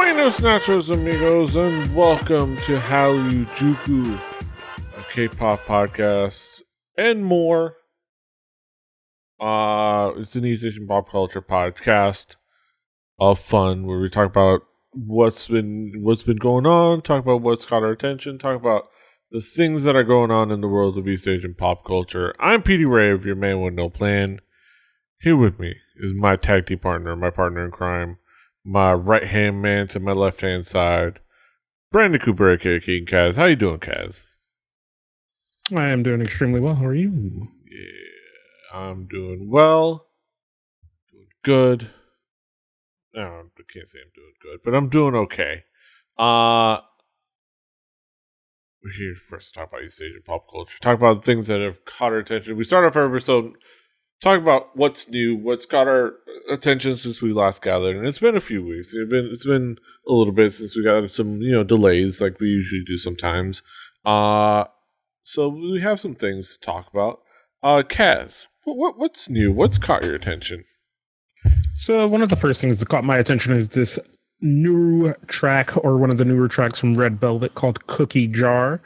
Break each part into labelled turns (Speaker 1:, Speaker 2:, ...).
Speaker 1: Buenos nachos, amigos, and welcome to Hallyujuku, a K-pop podcast, and more. It's an East Asian pop culture podcast of fun where we talk about what's been going on, talk about what's caught our attention, talk about the things that are going on in the world of East Asian pop culture. I'm Petey Rave, your man with no plan. Here with me is my tag team partner, my partner in crime, my right-hand man to my left-hand side, Brandon Cooper, aka King Kaz. How you doing, Kaz?
Speaker 2: I am doing extremely well. How are you?
Speaker 1: Yeah, I'm doing well. Doing good. No, I can't say I'm doing good, but I'm doing okay. We're here first to talk about East Asian pop culture. Talk about things that have caught our attention. We start off our episode talking about what's new, what's got our attention since we last gathered, and it's been a few weeks. It's been a little bit since we got some delays like we usually do sometimes. So we have some things to talk about. Kaz, what's new? What's caught your attention?
Speaker 2: So one of the first things that caught my attention is this new track, or one of the newer tracks from Red Velvet, called Cookie Jar.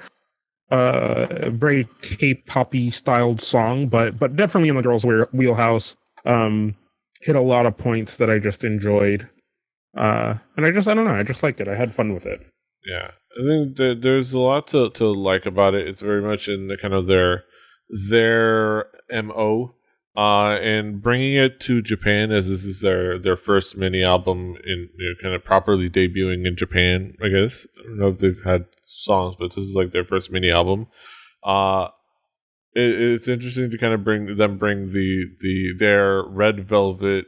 Speaker 2: A very K-poppy styled song, but definitely in the girls' wheelhouse. Hit a lot of points that I just enjoyed, and I don't know, I just liked it. I had fun with it.
Speaker 1: Yeah, I think there's a lot to like about it. It's very much in the kind of their MO, and bringing it to Japan, as this is their first mini album in kind of properly debuting in Japan. I guess I don't know if they've had songs, but this is like their first mini album. It's interesting to kind of bring their Red Velvet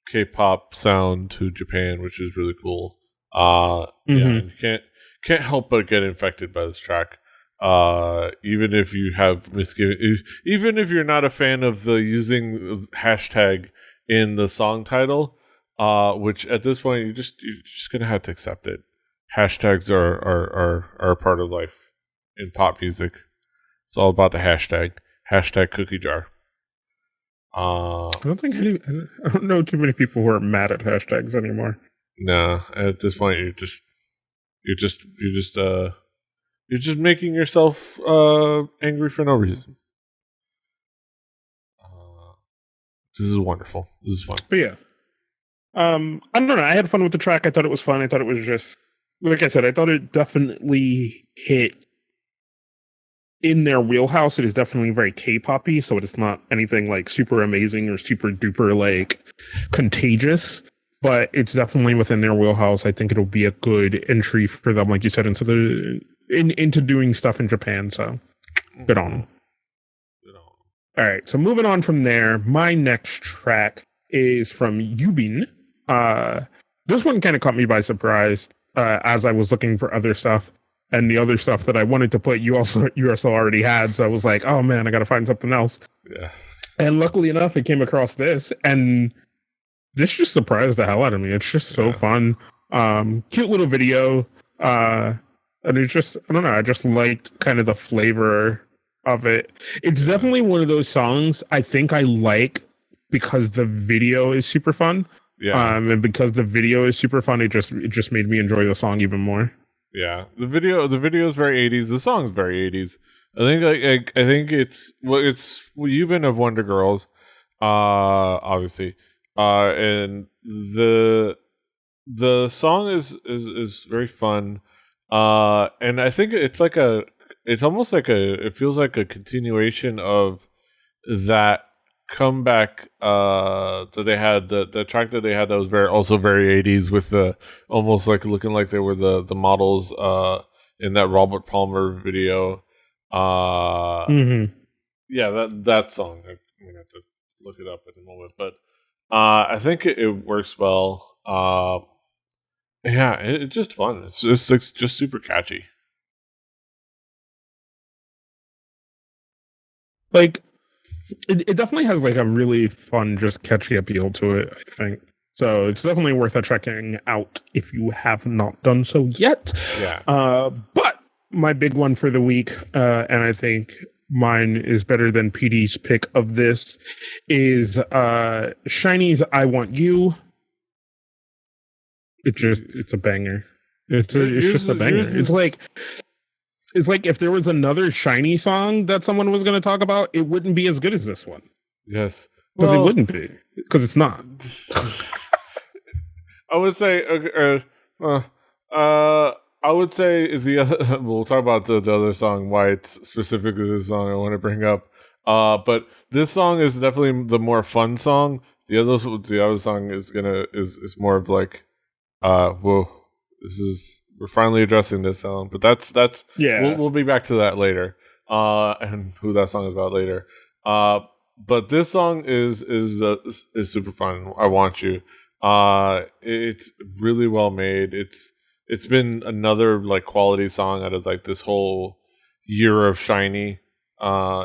Speaker 1: K-pop sound to Japan, which is really cool. Yeah, and you can't help but get infected by this track. Even if you have misgivings, even if you're not a fan of the using hashtag in the song title, which at this point you're just gonna have to accept it. Hashtags are a part of life in pop music. It's all about the hashtag cookie jar.
Speaker 2: I don't know too many people who are mad at hashtags anymore.
Speaker 1: No, at this point you're just making yourself angry for no reason. This is wonderful. This is fun.
Speaker 2: But yeah, I don't know. I had fun with the track. I thought it was fun. I thought it was just, like I said, I thought it definitely hit in their wheelhouse. It is definitely very K-poppy, so it's not anything like super amazing or super duper like contagious, but it's definitely within their wheelhouse. I think it'll be a good entry for them, like you said, into doing stuff in Japan. So good on them. All right, so moving on from there, my next track is from Yubin. This one kind of caught me by surprise as I was looking for other stuff, and the other stuff that I wanted to put you also already had. So I was like, oh man, I got to find something else.
Speaker 1: Yeah.
Speaker 2: And luckily enough, I came across this, and this just surprised the hell out of me. It's just so fun. Cute little video. And it's just, I don't know, I just liked kind of the flavor of it. It's definitely one of those songs I think I like because the video is super fun.
Speaker 1: Yeah.
Speaker 2: And because the video is super fun, it just made me enjoy the song even more.
Speaker 1: Yeah. The video is very 80s. The song is very 80s. I think it's Yubin of Wonder Girls, obviously. And the song is very fun. And I think it feels like a continuation of that comeback that they had, the track that they had that was also very 80s, with the almost like looking like they were the models in that Robert Palmer video. Yeah, that song, I'm gonna have to look it up at the moment, but I think it works well. Yeah, it's just fun. It's just super catchy.
Speaker 2: Like, it definitely has like a really fun, just catchy appeal to it, I think. So it's definitely worth checking out if you have not done so yet.
Speaker 1: Yeah.
Speaker 2: But my big one for the week, and I think mine is better than PD's pick of this, is SHINee's I Want You. it's a banger. It's just a banger. It's like if there was another Shiny song that someone was going to talk about, it wouldn't be as good as this one.
Speaker 1: Yes,
Speaker 2: because it wouldn't be, because it's not.
Speaker 1: I would say, I would say we'll talk about the other song, why it's specifically the song I want to bring up. But this song is definitely the more fun song. The other song is more of like, whoa, we're finally addressing this song. But that's we'll be back to that later. And who that song is about later. But this song is super fun. I Want You. It's really well made. It's been another like quality song out of like this whole year of Shiny,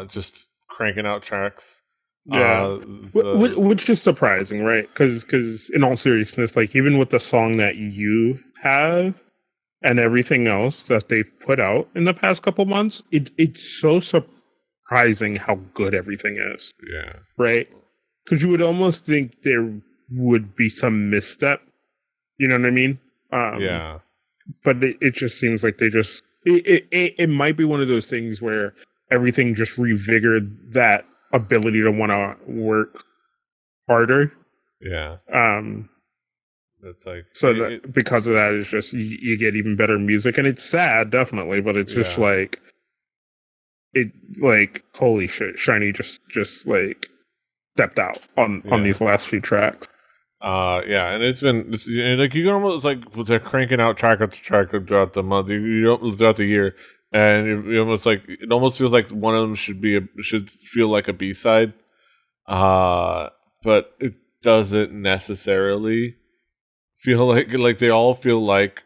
Speaker 1: just cranking out tracks.
Speaker 2: Which is surprising, right? Because in all seriousness, like even with the song that you have and everything else that they've put out in the past couple months, it's so surprising how good everything is.
Speaker 1: Yeah.
Speaker 2: Right? Because you would almost think there would be some misstep. You know what I mean?
Speaker 1: Yeah.
Speaker 2: But it just seems like they just it might be one of those things where everything just revigored that ability to want to work harder.
Speaker 1: Yeah. That's like
Speaker 2: so because of that, it's just you get even better music, and it's sad, definitely, but it's just like holy shit, Shiny just like stepped out on these last few tracks.
Speaker 1: And it's like you can almost like they're cranking out track after track throughout the month, throughout the year, and it almost feels like one of them should feel like a B-side, but it doesn't necessarily feel like they all feel like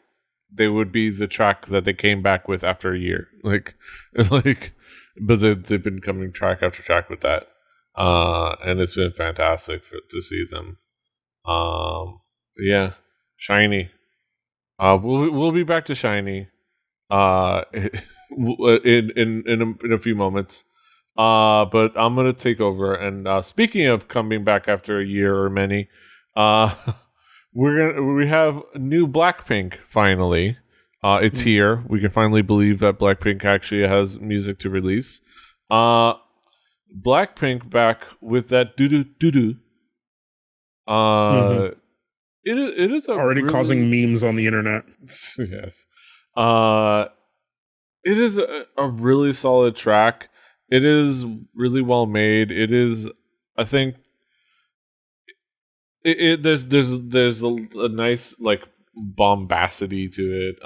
Speaker 1: they would be the track that they came back with after a year, but they've been coming track after track with that, and it's been fantastic to see them. Shiny. We'll be back to Shiny in a few moments. But I'm gonna take over. And speaking of coming back after a year or many, we have new Blackpink finally. It's here. We can finally believe that Blackpink actually has music to release. Blackpink back with that doo-doo. It is
Speaker 2: already causing memes on the internet.
Speaker 1: Yes. It is a really solid track. It is really well made. It is, I think, there's a nice like bombacity to it.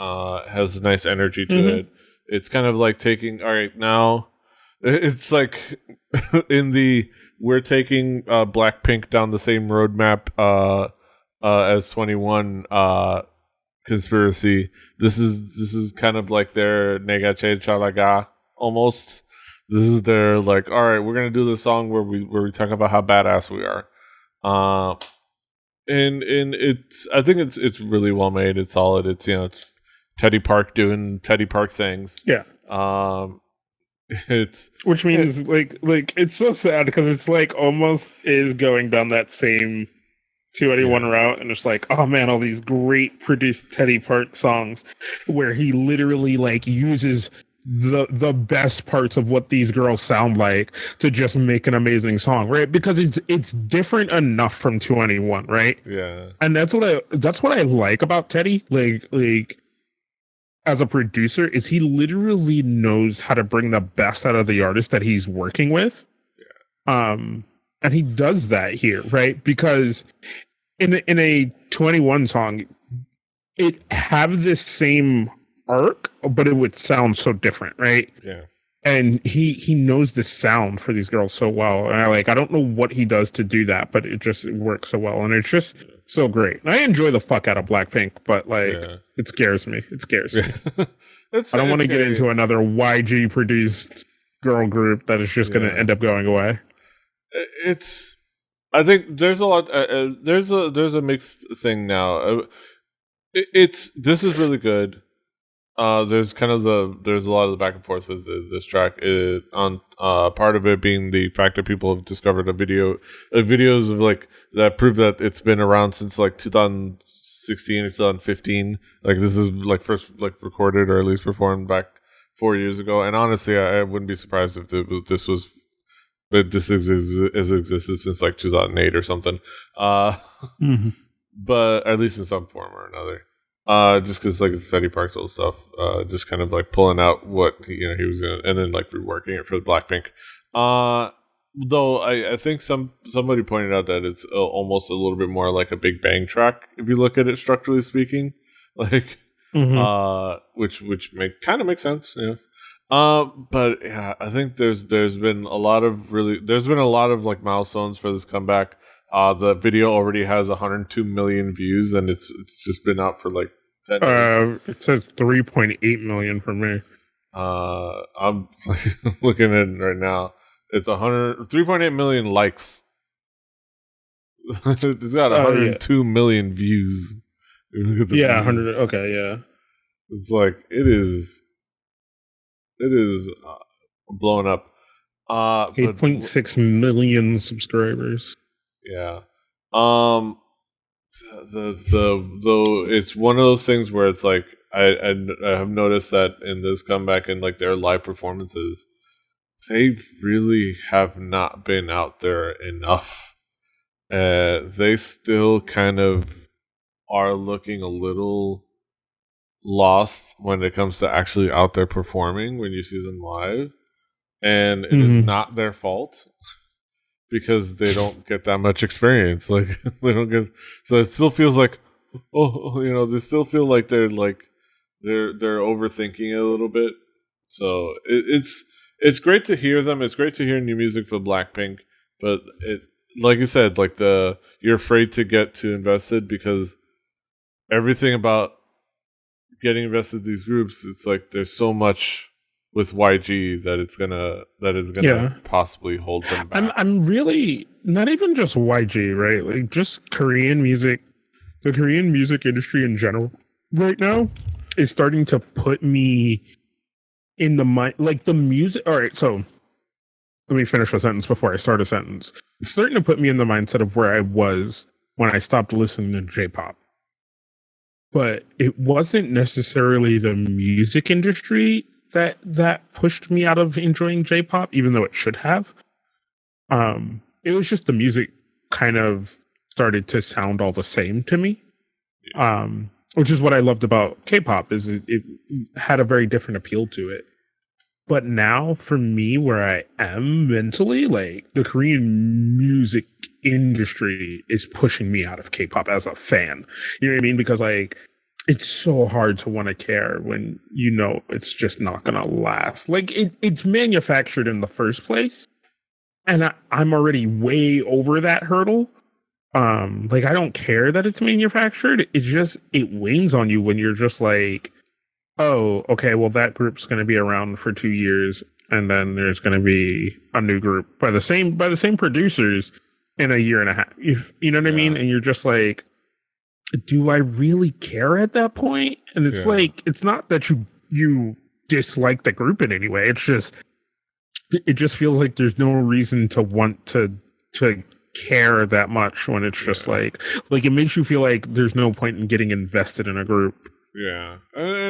Speaker 1: Has nice energy to it. It's kind of like taking, all right, now it's like we're taking Blackpink down the same roadmap as 21 conspiracy. This is kind of like their Negache Chalaga almost. This is their like, all right, we're gonna do the song where we talk about how badass we are. And I think it's really well made. It's solid. It's it's Teddy Park doing Teddy Park things.
Speaker 2: Yeah. Which means like it's so sad because it's like almost is going down that same 281 route, and it's like, oh man, all these great produced Teddy Park songs where he literally like uses the best parts of what these girls sound like to just make an amazing song, right? Because it's different enough from 281, right?
Speaker 1: Yeah.
Speaker 2: And that's what I like about Teddy, like as a producer, is he literally knows how to bring the best out of the artist that he's working with. Yeah. And he does that here, right? Because in a 21 song, it have this same arc, but it would sound so different, right?
Speaker 1: Yeah.
Speaker 2: And he knows the sound for these girls so well. And I don't know what he does to do that, but it works so well. And it's just so great. And I enjoy the fuck out of Blackpink, but it scares me. It scares me. I don't want to get into another YG produced girl group that is just going to end up going away.
Speaker 1: I think there's a lot. There's a mixed thing now. This is really good. there's there's a lot of the back and forth with this track on part of it being the fact that people have discovered videos of like that prove that it's been around since like 2016 or 2015. Like this is like first like recorded or at least performed back 4 years ago. And honestly, I wouldn't be surprised if this has existed since like 2008 or something.
Speaker 2: Mm-hmm.
Speaker 1: But at least in some form or another. Just because like it's Teddy Park's old stuff, just kind of like pulling out what he was gonna, and then like reworking it for the Blackpink. Though I think somebody pointed out that it's almost a little bit more like a Big Bang track if you look at it structurally speaking, like which kind of makes sense, yeah. But yeah, I think there's been a lot of like milestones for this comeback. The video already has 102 million views, and it's just been out for like 10 days.
Speaker 2: It says 3.8 million for me.
Speaker 1: I'm looking at it right now. It's 3.8 million likes. It's got 102 million views.
Speaker 2: Views. 100. Okay, yeah.
Speaker 1: It's like it is blown up.
Speaker 2: 8.6 million subscribers.
Speaker 1: Yeah. It's one of those things where it's like I have noticed that in this comeback and like their live performances, they really have not been out there enough. They still kind of are looking a little lost when it comes to actually out there performing when you see them live, and it is not their fault. Because they don't get that much experience, like they don't get, so it still feels like, they still feel like they're overthinking it a little bit. So it's great to hear them. It's great to hear new music for Blackpink, but it, like you said, like you're afraid to get too invested because everything about getting invested in these groups, it's like there's so much with YG that is gonna possibly hold them back.
Speaker 2: I'm really not even just YG, right? Like just Korean music, the Korean music industry in general right now is starting to put me in the mind, like the music. All right, so let me finish a sentence before I start a sentence. It's starting to put me in the mindset of where I was when I stopped listening to J-pop. But it wasn't necessarily the music industry that pushed me out of enjoying J-pop, even though it should have. It was just the music kind of started to sound all the same to me. Which is what I loved about K-pop, is it had a very different appeal to it. But now for me, where I am mentally, like the Korean music industry is pushing me out of K-pop as a fan. You know what I mean? Because like it's so hard to want to care when you know it's just not gonna last. Like it's manufactured in the first place, and I'm already way over that hurdle. Like I don't care that it's manufactured. It's just it weighs on you when you're just like, oh, okay, well that group's gonna be around for 2 years, and then there's gonna be a new group by the same producers in a year and a half. You know what I mean? And you're just like, do I really care at that point? And it's like, it's not that you dislike the group in any way. It's just, it just feels like there's no reason to want to care that much when it's just like it makes you feel like there's no point in getting invested in a group.
Speaker 1: Yeah.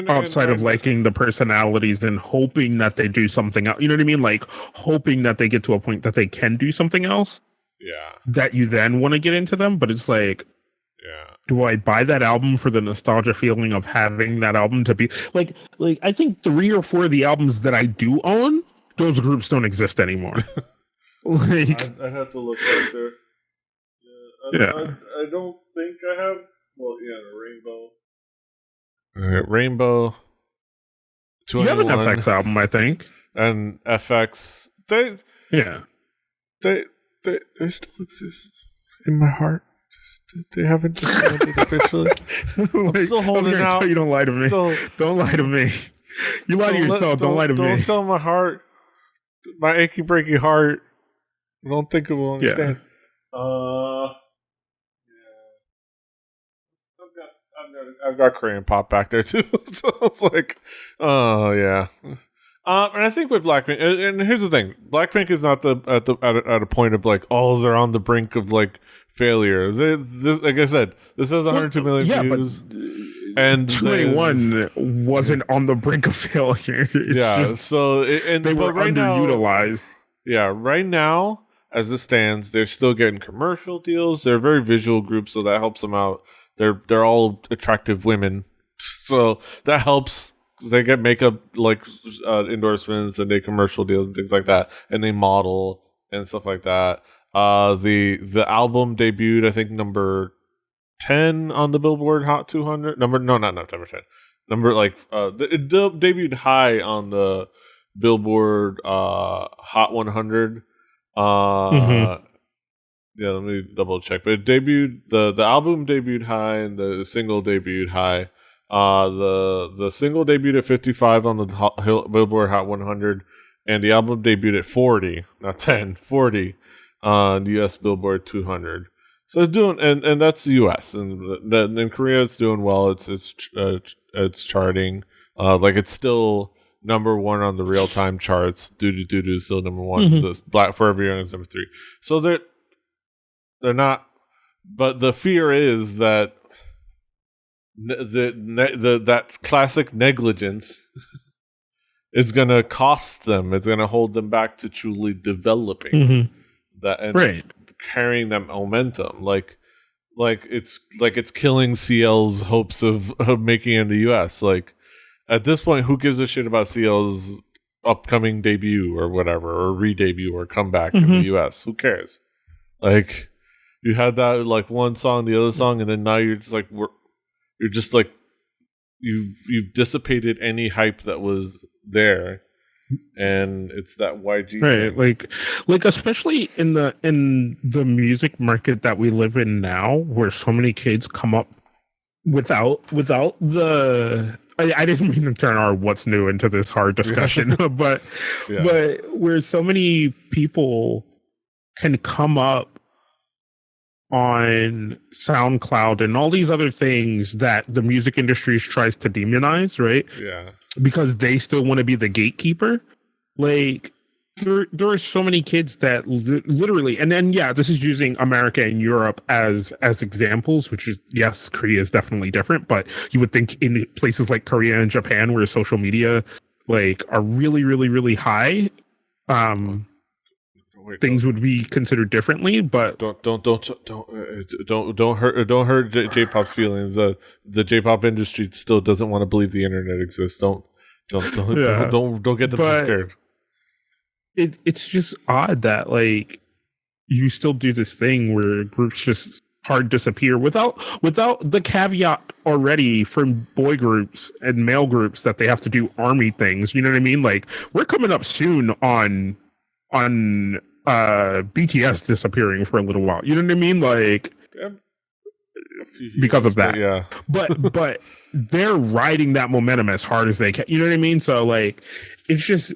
Speaker 2: Outside of liking the personalities and hoping that they do something else. You know what I mean? Like hoping that they get to a point that they can do something else.
Speaker 1: Yeah.
Speaker 2: That you then want to get into them. But it's like, do I buy that album for the nostalgia feeling of having that album to be like I think 3 or 4 of the albums that I do own, those groups don't exist anymore. Like
Speaker 1: I have to look right there. I don't think I have. Well, the Rainbow. All right, Rainbow.
Speaker 2: 21. You have an FX album, I think,
Speaker 1: and FX. They still exist in my heart. They haven't disbanded officially. I'm still holding out.
Speaker 2: You don't lie to me. Don't lie to me. You lie to yourself. Don't lie to me.
Speaker 1: Don't tell my heart, my achy breaky heart. I don't think it will understand. I've got I've got Korean pop back there too. So it's like, oh yeah. And I think with Blackpink, and here's the thing: Blackpink is not at a point of like, oh, they're on the brink of like failure. This, like I said, this has 102 million views, and
Speaker 2: 21 wasn't on the brink of failure.
Speaker 1: So
Speaker 2: they were underutilized.
Speaker 1: Right now, as it stands, they're still getting commercial deals. They're a very visual group, so that helps them out. They're all attractive women, so that helps. They get makeup like endorsements and they commercial deals and things like that, and they model and stuff like that. The album debuted, I think, number 10 on the Billboard Hot 200. Not number 10. Number it debuted high on the Billboard Hot 100. Yeah, let me double check. But it debuted the album debuted high and the single debuted high. The single debuted at 55 on the Billboard Hot 100, and the album debuted at 40, not 10, 40 on the U.S. Billboard 200. So it's doing, and that's the U.S. and in Korea it's doing well. It's charting, it's still number one on the real time charts. Doo is still number one. The Black Forever Young is number 3. So they're not, but the fear is that. That classic negligence is going to cost them. It's going to hold them back to truly developing that and carrying that momentum. Like it's killing CL's hopes of making it in the US. Like at this point, who gives a shit about CL's upcoming debut or whatever, or re-debut or comeback in the US? Who cares? Like you had that like one song, the other song, and then now you're just like you've dissipated any hype that was there, and it's that YG
Speaker 2: thing. Like especially in the music market that we live in now, where so many kids come up without the. I didn't mean to turn our what's new into this hard discussion, but where so many people can come up on SoundCloud and all these other things that the music industry tries to demonize, right?
Speaker 1: Yeah.
Speaker 2: Because they still want to be the gatekeeper. Like, there are so many kids that literally, and then, this is using America and Europe as examples, which is, yes, Korea is definitely different, but you would think in places like Korea and Japan, where social media, like, are really, really, really high, things would be considered differently, but
Speaker 1: don't hurt J-pop's feelings. The J-pop industry still doesn't want to believe the internet exists. Don't get them too scared.
Speaker 2: It's just odd that like you still do this thing where groups just hard disappear without the caveat already from boy groups and male groups that they have to do army things. You know what I mean? Like we're coming up soon on BTS disappearing for a little while. You know what I mean? Like because of that. But they're riding that momentum as hard as they can. You know what I mean? So like it's just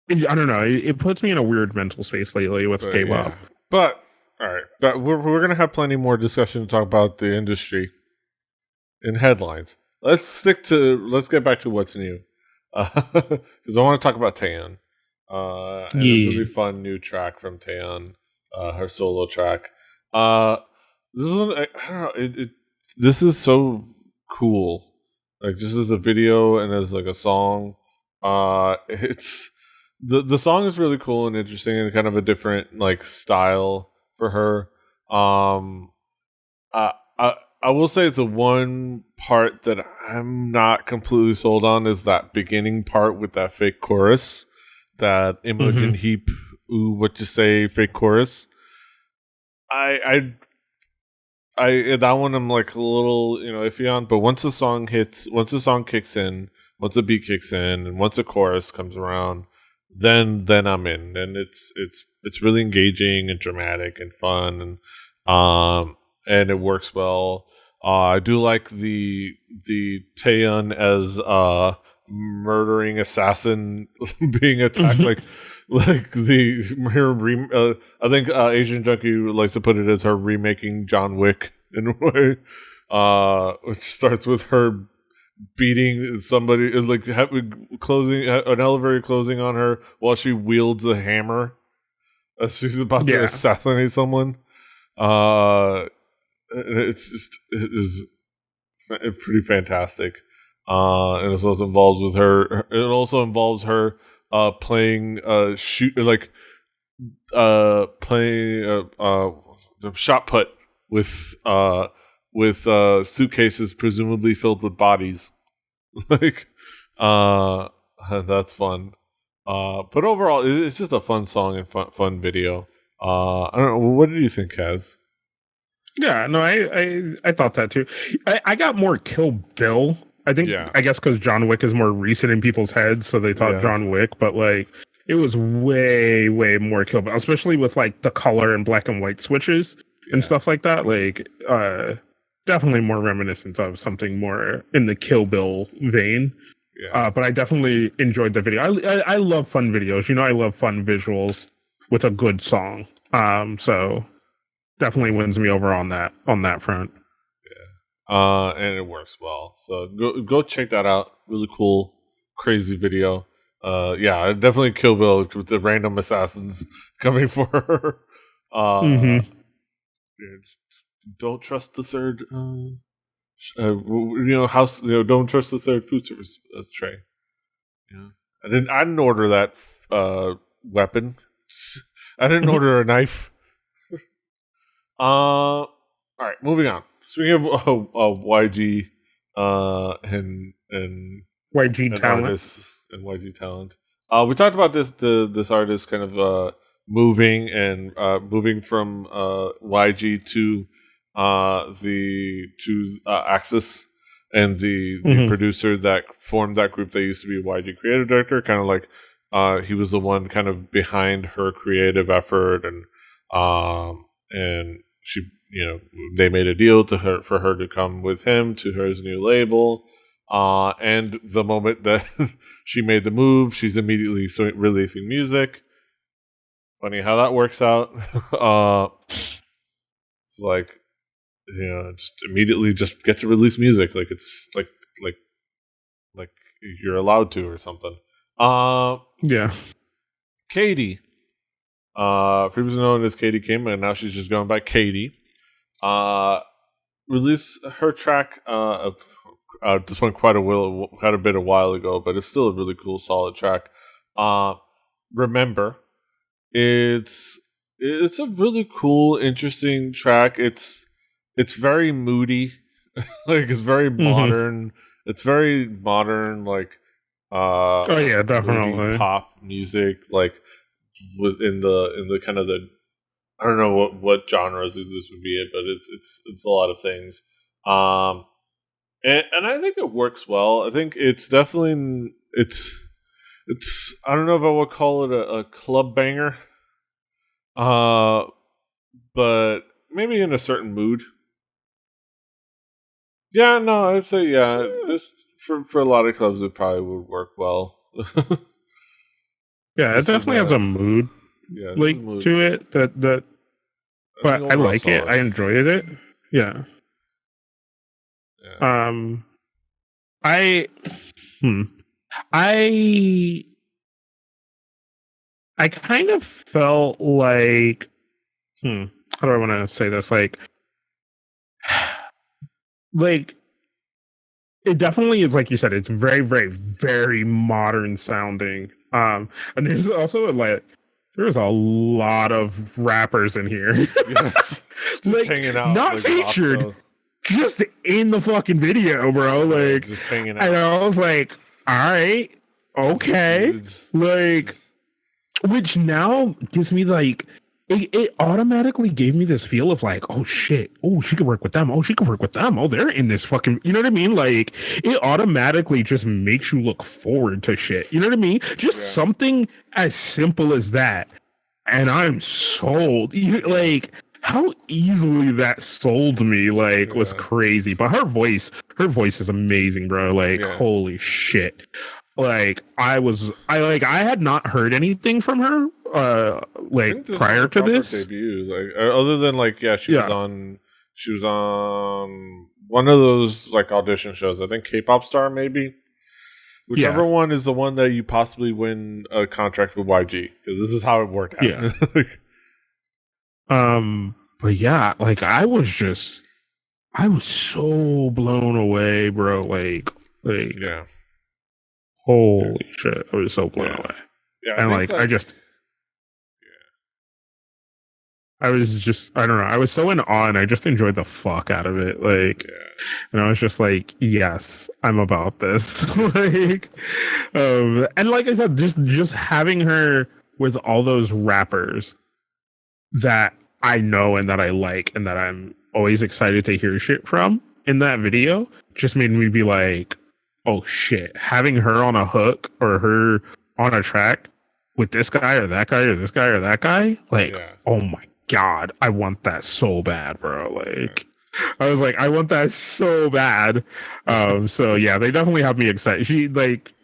Speaker 2: I don't know. It puts me in a weird mental space lately with K-pop.
Speaker 1: Yeah. But all right, but we're gonna have plenty more discussion to talk about the industry in headlines. Let's get back to what's new, because I want to talk about Taeyeon. And a really fun new track from Taeyeon, her solo track. This is I don't know. This is so cool. Like just as a video and as like a song. It's the song is really cool and interesting and kind of a different like style for her. I will say the one part that I'm not completely sold on is that beginning part with that fake chorus. That Imogen Heap, ooh, what you say, fake chorus. I that one I'm like a little, iffy on, but once the song kicks in, once the beat kicks in, and once the chorus comes around, then I'm in. And it's really engaging and dramatic and fun and it works well. I do like the Taeyeon as murdering assassin being attacked like I think Asian Junkie likes to put it as her remaking John Wick in a way, which starts with her beating somebody, like closing an elevator closing on her while she wields a hammer as she's about to assassinate someone. It is pretty fantastic. And it also involves with her. It also involves her playing playing shot put with suitcases presumably filled with bodies. Like, that's fun. But overall, it's just a fun song and fun video. I don't know. What did you think, Kaz?
Speaker 2: Yeah, no, I thought that too. I got more Kill Bill. I think, I guess because John Wick is more recent in people's heads, so they thought John Wick, but like it was way, way more Kill Bill, especially with like the color and black and white switches and stuff like that. Like, definitely more reminiscent of something more in the Kill Bill vein. Yeah. But I definitely enjoyed the video. I love fun videos. You know, I love fun visuals with a good song. So definitely wins me over on that front.
Speaker 1: Yeah. And it works well. So go check that out. Really cool, crazy video. Yeah, definitely Kill Bill with the random assassins coming for her. Don't trust the third. House. Don't trust the third food service tray. Yeah, I didn't order that weapon. I didn't order a knife. All right, moving on. Speaking of YG and
Speaker 2: YG talent
Speaker 1: artists and YG talent, we talked about this artist kind of moving from YG to Axis, and the producer that formed that group that used to be YG creative director, kind of like he was the one kind of behind her creative effort, and she, they made a deal for her to come with him to his new label, and the moment that she made the move, she's immediately releasing music. Funny how that works out. It's like, just immediately just get to release music, like it's like you're allowed to or something. Katie, previously known as Katie Kim, and now she's just going by Katie. Released her track. This one quite a bit a while ago, but it's still a really cool, solid track. Remember, it's a really cool, interesting track. It's very moody, like it's very modern. It's very modern, like
Speaker 2: definitely
Speaker 1: pop music, like in the kind of the, I don't know what genres this would be, but it's a lot of things. And I think it works well. I think it's definitely it's I don't know if I would call it a club banger, but maybe in a certain mood. Yeah, no, I'd say just for a lot of clubs it probably would work well.
Speaker 2: Yeah, it definitely has a mood to it that but I like it. I enjoyed it. Yeah. I kind of felt like how do I want to say this? Like it definitely is, like you said, it's very, very, very modern sounding. And there's also there's a lot of rappers in here.
Speaker 1: Yes.
Speaker 2: Like
Speaker 1: hanging out,
Speaker 2: not featured, just in the fucking video, bro. Like
Speaker 1: just hanging out.
Speaker 2: And I was like, all right, okay. Like, which now gives me like it automatically gave me this feel of like, oh shit, oh she could work with them, oh she could work with them, oh they're in this fucking, you know what I mean? Like it automatically just makes you look forward to shit, you know what I mean? Just something as simple as that, and I'm sold. Like how easily that sold me, like was crazy. But her voice is amazing, bro. Like holy shit. Like I had not heard anything from her like prior to this
Speaker 1: debut, like other than like she was on She was on one of those like audition shows. I think K-pop Star, maybe. Whichever one is the one that you possibly win a contract with YG, because this is how it worked out.
Speaker 2: Yeah. But yeah, like I was so blown away, bro. Like
Speaker 1: yeah.
Speaker 2: Holy shit, I was so blown away.
Speaker 1: Yeah,
Speaker 2: and like I was just, I don't know, I was so in awe and I just enjoyed the fuck out of it. Like, and I was just like, yes, I'm about this. Like, and like I said, just having her with all those rappers that I know and that I like and that I'm always excited to hear shit from in that video just made me be like, oh shit, having her on a hook or her on a track with this guy or that guy or this guy or that guy, like, oh my God, I want that so bad, bro. Like, I was like, I want that so bad. So yeah, they definitely have me excited.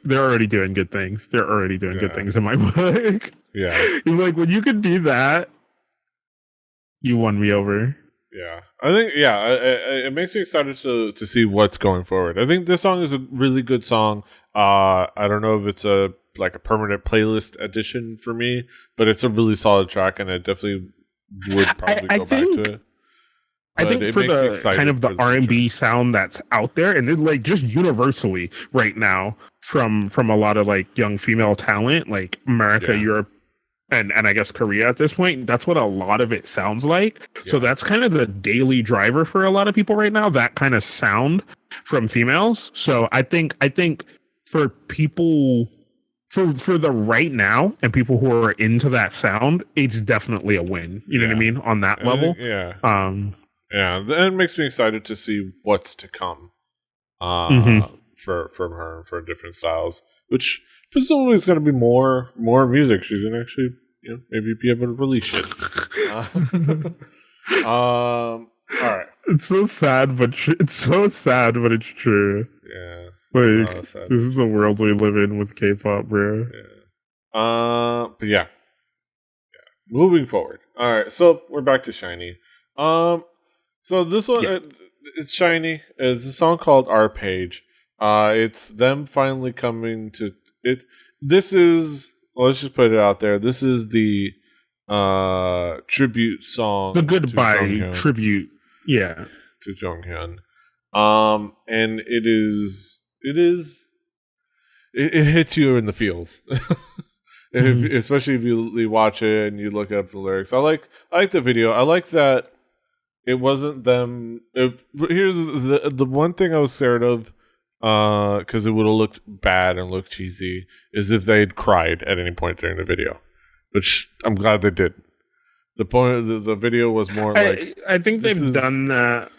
Speaker 2: They're already doing good things. They're already doing good things in my book.
Speaker 1: Yeah.
Speaker 2: He's like, when you could do that, you won me over.
Speaker 1: Yeah. I think, it makes me excited to see what's going forward. I think this song is a really good song. I don't know if it's a permanent playlist addition for me, but it's a really solid track, and I definitely would probably go back to it.
Speaker 2: I think for the kind of the R&B sound that's out there, and it's like just universally right now from a lot of like young female talent, like America, Europe, and I guess Korea at this point, that's what a lot of it sounds like. So that's kind of the daily driver for a lot of people right now, that kind of sound from females. So I think for people for the right now and people who are into that sound, it's definly a win. You know what I mean? On that level.
Speaker 1: It makes me excited to see what's to come from her for different styles, which presumably is going to be more music. She's going to actually, maybe be able to release it. All right.
Speaker 2: It's so sad, but it's true.
Speaker 1: Yeah.
Speaker 2: Like, this is the world we live in with K-pop, bro.
Speaker 1: Yeah. But yeah. Moving forward. All right. So we're back to Shiny. So this one, it's Shiny. It's a song called Our Page. It's them finally coming to it. This is, let's just put it out there. This is the tribute song.
Speaker 2: The goodbye tribute. Yeah.
Speaker 1: To Jonghyun. And it hits you in the feels. Especially if you watch it and you look up the lyrics. I like the video. I like that it wasn't them. Here's the one thing I was scared of, because it would have looked bad and looked cheesy, is if they had cried at any point during the video, which I'm glad they did. The point of the video was more like,
Speaker 2: I think they've done that.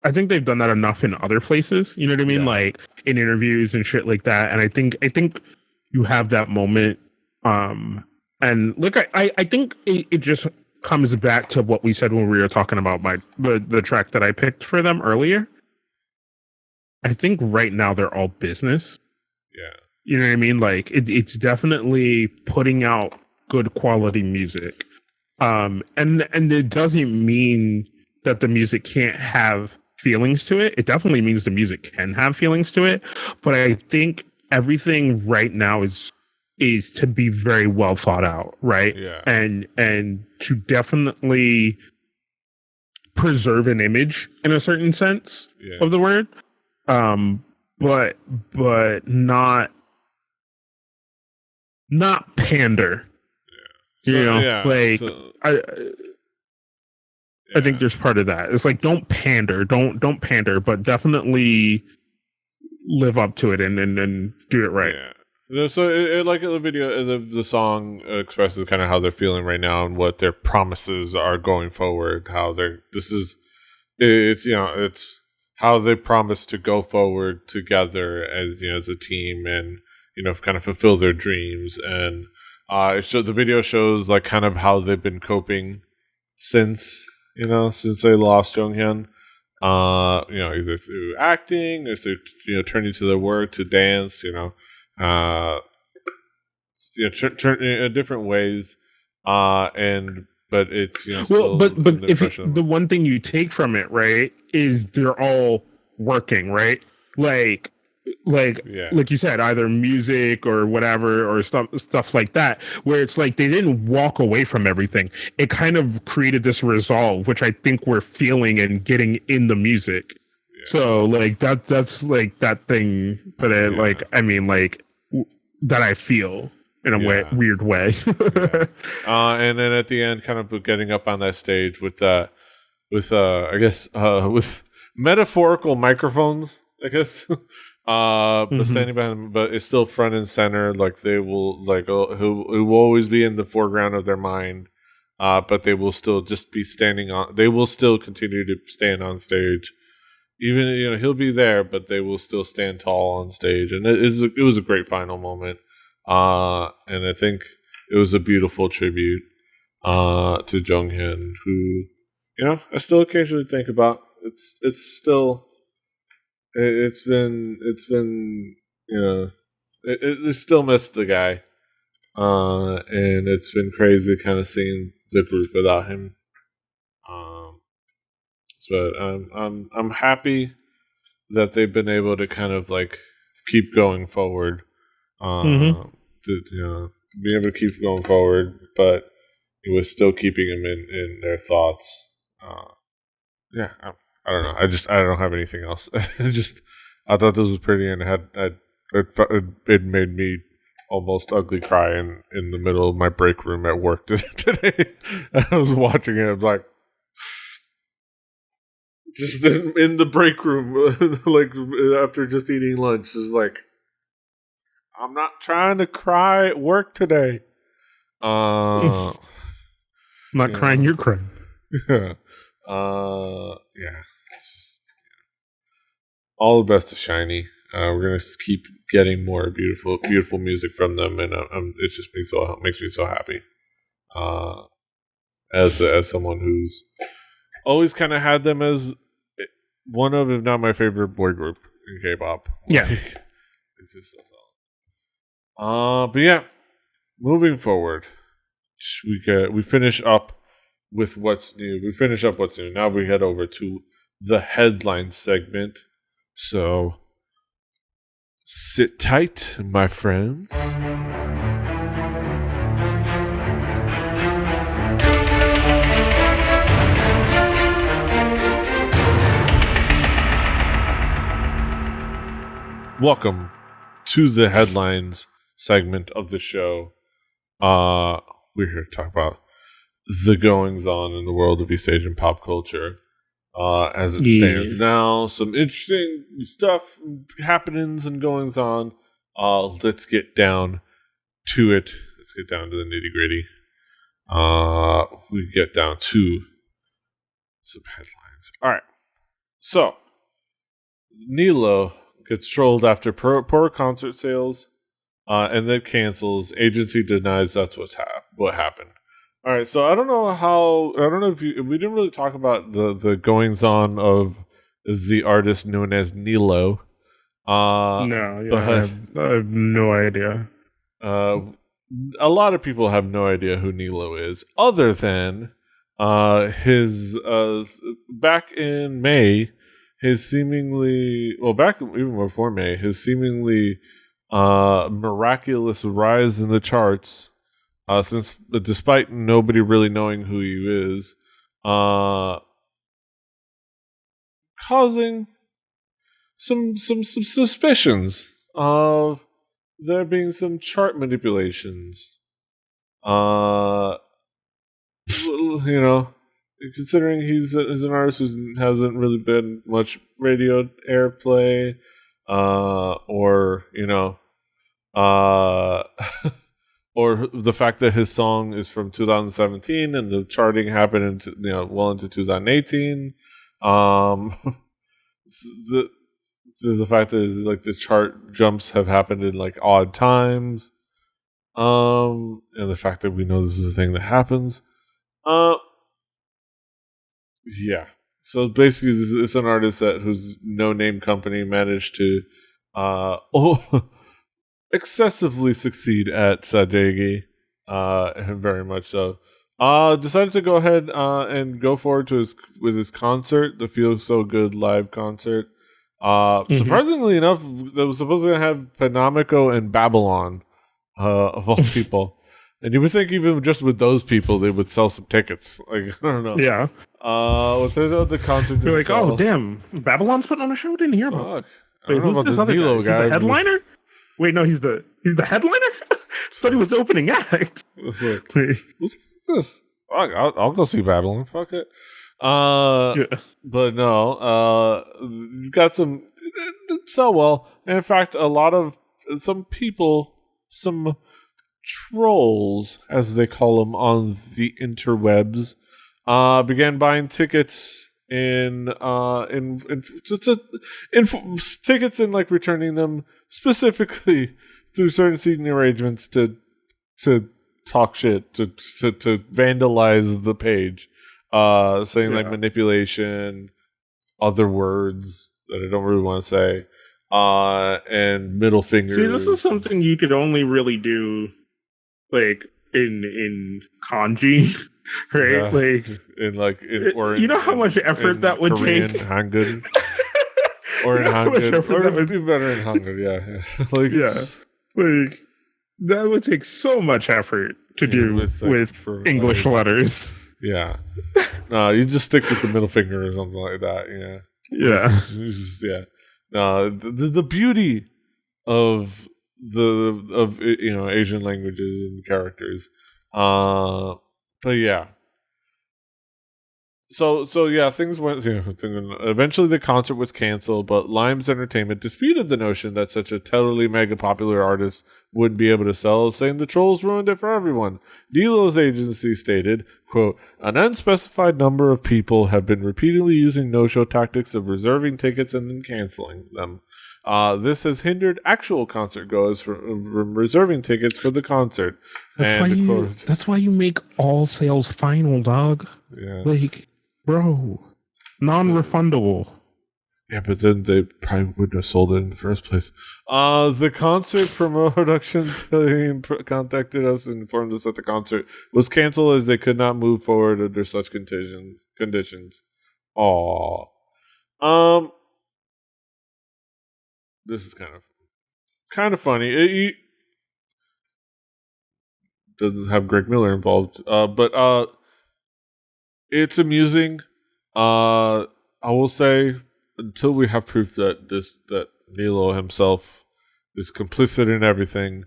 Speaker 2: I think they've done that enough in other places. You know what I mean? Yeah. Like in interviews and shit like that. And I think you have that moment. And look, I think it just comes back to what we said when we were talking about the track that I picked for them earlier. I think right now they're all business.
Speaker 1: Yeah.
Speaker 2: You know what I mean? Like it's definitely putting out good quality music. And it doesn't mean that the music can't have feelings to it. It definitely means the music can have feelings to it. But I think everything right now is to be very well thought out, right?
Speaker 1: Yeah.
Speaker 2: And to definitely preserve an image in a certain sense of the word. But not pander.
Speaker 1: Yeah.
Speaker 2: I think there's part of that. It's like, don't pander, don't pander, but definitely live up to it and do it right.
Speaker 1: Yeah. So like the video, the song expresses kind of how they're feeling right now and what their promises are going forward. It's how they promise to go forward together as a team and kind of fulfill their dreams. And the video shows like kind of how they've been coping since they lost Jonghyun. Either through acting or through turning to their work to dance. Turn in different ways. And but it's
Speaker 2: Well,
Speaker 1: still
Speaker 2: but
Speaker 1: an
Speaker 2: if
Speaker 1: impression.
Speaker 2: the one thing you take from it, right, is they're all working, right? Like
Speaker 1: Yeah,
Speaker 2: like you said, either music or whatever or stuff like that, where it's like they didn't walk away from everything. It kind of created this resolve, which I think we're feeling and getting in the music.
Speaker 1: yeah,
Speaker 2: So like that's like that thing that
Speaker 1: yeah,
Speaker 2: that I feel in a
Speaker 1: yeah.
Speaker 2: weird way.
Speaker 1: Yeah. And then at the end, kind of getting up on that stage with I guess with metaphorical microphones, I guess. But
Speaker 2: Mhm.
Speaker 1: standing behind them, but it's still front and center. Like they will, who will always be in the foreground of their mind. But they will still just be standing on. They will still continue to stand on stage. Even he'll be there, but they will still stand tall on stage, and it was a great final moment. And I think it was a beautiful tribute to Jonghyun, who I still occasionally think about. It's still it's been I still miss the guy, and it's been crazy kind of seeing the group without him. Um, but I'm happy that they've been able to kind of like keep going forward.
Speaker 2: Mhm.
Speaker 1: Be able to keep going forward, but it was still keeping them in their thoughts. Yeah, I don't know. I don't have anything else. I thought this was pretty, and it made me almost ugly cry in the middle of my break room at work today. I was watching it. I was like, just in the break room, like after just eating lunch, just like I'm not trying to cry at work today. Uh,
Speaker 2: I'm not
Speaker 1: you
Speaker 2: crying,
Speaker 1: know,
Speaker 2: you're crying.
Speaker 1: yeah. Yeah. It's just all the best to Shiny. We're gonna keep getting more beautiful music from them, and it just makes me so happy. Uh, as someone who's always kind of had them as one of, if not my favorite boy group in K-pop.
Speaker 2: Yeah.
Speaker 1: It's just so solid. But yeah, moving forward, we finish up with what's new. We finish up what's new. Now we head over to the headline segment. So sit tight, my friends. Welcome to the headlines segment of the show. We're here to talk about the goings on in the world of East Asian pop culture. As it stands now, some interesting stuff, happenings and goings on. Let's get down to it. Let's get down to the nitty gritty. We get down to some headlines. All right. So, Nilo gets trolled after poor concert sales, and then cancels. Agency denies that's what happened. All right, so I don't know if we didn't really talk about the goings on of the artist known as Nilo.
Speaker 2: No, yeah,
Speaker 1: But
Speaker 2: I have no idea.
Speaker 1: uh, a lot of people have no idea who Nilo is, other than his back in May, his seemingly back even before May, his seemingly miraculous rise in the charts. Since despite nobody really knowing who he is, causing some suspicions of there being some chart manipulations. Uh, considering he's an artist who hasn't really been much radio airplay, or uh. or the fact that his song is from 2017 and the charting happened well into 2018. Um, the the fact that like the chart jumps have happened in like odd times. And the fact that we know this is a thing that happens. Uh, yeah. So basically, it's an artist whose no name company managed to, excessively succeed at Sadegi, and very much so. decided to go ahead and go forward to his concert, the Feel So Good live concert. Surprisingly enough, that was supposed to have Panamico and Babylon, of all people. And you would think even just with those people, they would sell some tickets. Like, I don't know.
Speaker 2: Yeah.
Speaker 1: Well, turns out the concert
Speaker 2: You're
Speaker 1: didn't
Speaker 2: like,
Speaker 1: sell.
Speaker 2: oh, damn. Babylon's putting on a show? Didn't hear about that. Wait, who's this other guy? Is he the headliner? Wait, no, he's the headliner? Thought he was the opening act.
Speaker 1: What's this? I'll go see Babylon. Fuck it. Yeah. But no, you got some. It didn't sell well. And in fact, a lot of some people, some trolls, as they call them on the interwebs, began buying tickets in tickets and like returning them specifically through certain seating arrangements to talk shit, to vandalize the page, saying like manipulation, other words that I don't really want to say, and middle fingers.
Speaker 2: See, this is something you could only really do like in kanji, right?
Speaker 1: Yeah. Or
Speaker 2: you know how much effort that would
Speaker 1: Korean,
Speaker 2: take.
Speaker 1: Hangul. Or in Hangul, or it would be better in Hangul.
Speaker 2: Like that would take so much effort to do with English letters.
Speaker 1: Yeah, no, you just stick with the middle finger or something like that. Yeah. No, the beauty of Asian languages and characters, but yeah. So yeah, things went. Eventually, the concert was canceled, but Limes Entertainment disputed the notion that such a totally mega popular artist wouldn't be able to sell, saying the trolls ruined it for everyone. Nilo's agency stated, quote, "An unspecified number of people have been repeatedly using no-show tactics of reserving tickets and then canceling them. This has hindered actual concert goers from reserving tickets for the concert."
Speaker 2: That's why you make all sales final, dog.
Speaker 1: Yeah.
Speaker 2: Like, bro, non-refundable.
Speaker 1: Yeah, but then they probably wouldn't have sold it in the first place. The concert production team contacted us and informed us that the concert was canceled as they could not move forward under such conditions. Aww. This is kind of funny. It doesn't have Greg Miller involved, but it's amusing. I will say, until we have proof that Nilo himself is complicit in everything,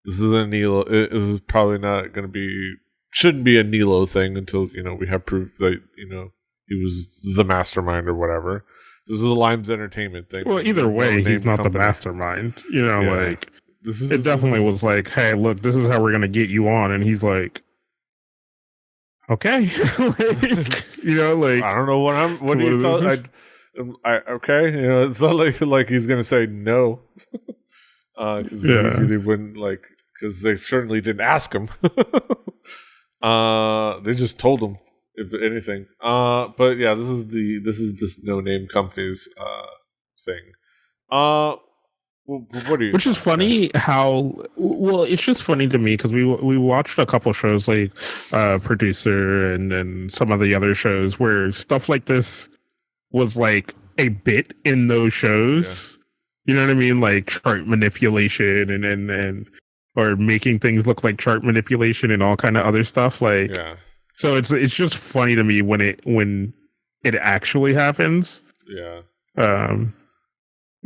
Speaker 1: this isn't Nilo. This is probably not going to be. Shouldn't be a Nilo thing until we have proof that he was the mastermind or whatever. This is a Limes Entertainment thing.
Speaker 2: Well, either way, he's not the mastermind. Like it definitely was like, hey, look, this is how we're gonna get you on, and he's like, okay, like
Speaker 1: I don't know what I'm. What do you tell? Okay, it's not like he's gonna say no, because they wouldn't because they certainly didn't ask him. They just told him. If anything, but yeah, this is this no-name company's thing. What do you?
Speaker 2: Which is funny how it's just funny to me because we watched a couple shows like Producer and then some of the other shows where stuff like this was like a bit in those shows. Yeah. You know what I mean? Like chart manipulation and or making things look like chart manipulation and all kind of other stuff. Like.
Speaker 1: Yeah.
Speaker 2: So it's just funny to me when it actually happens.
Speaker 1: Yeah.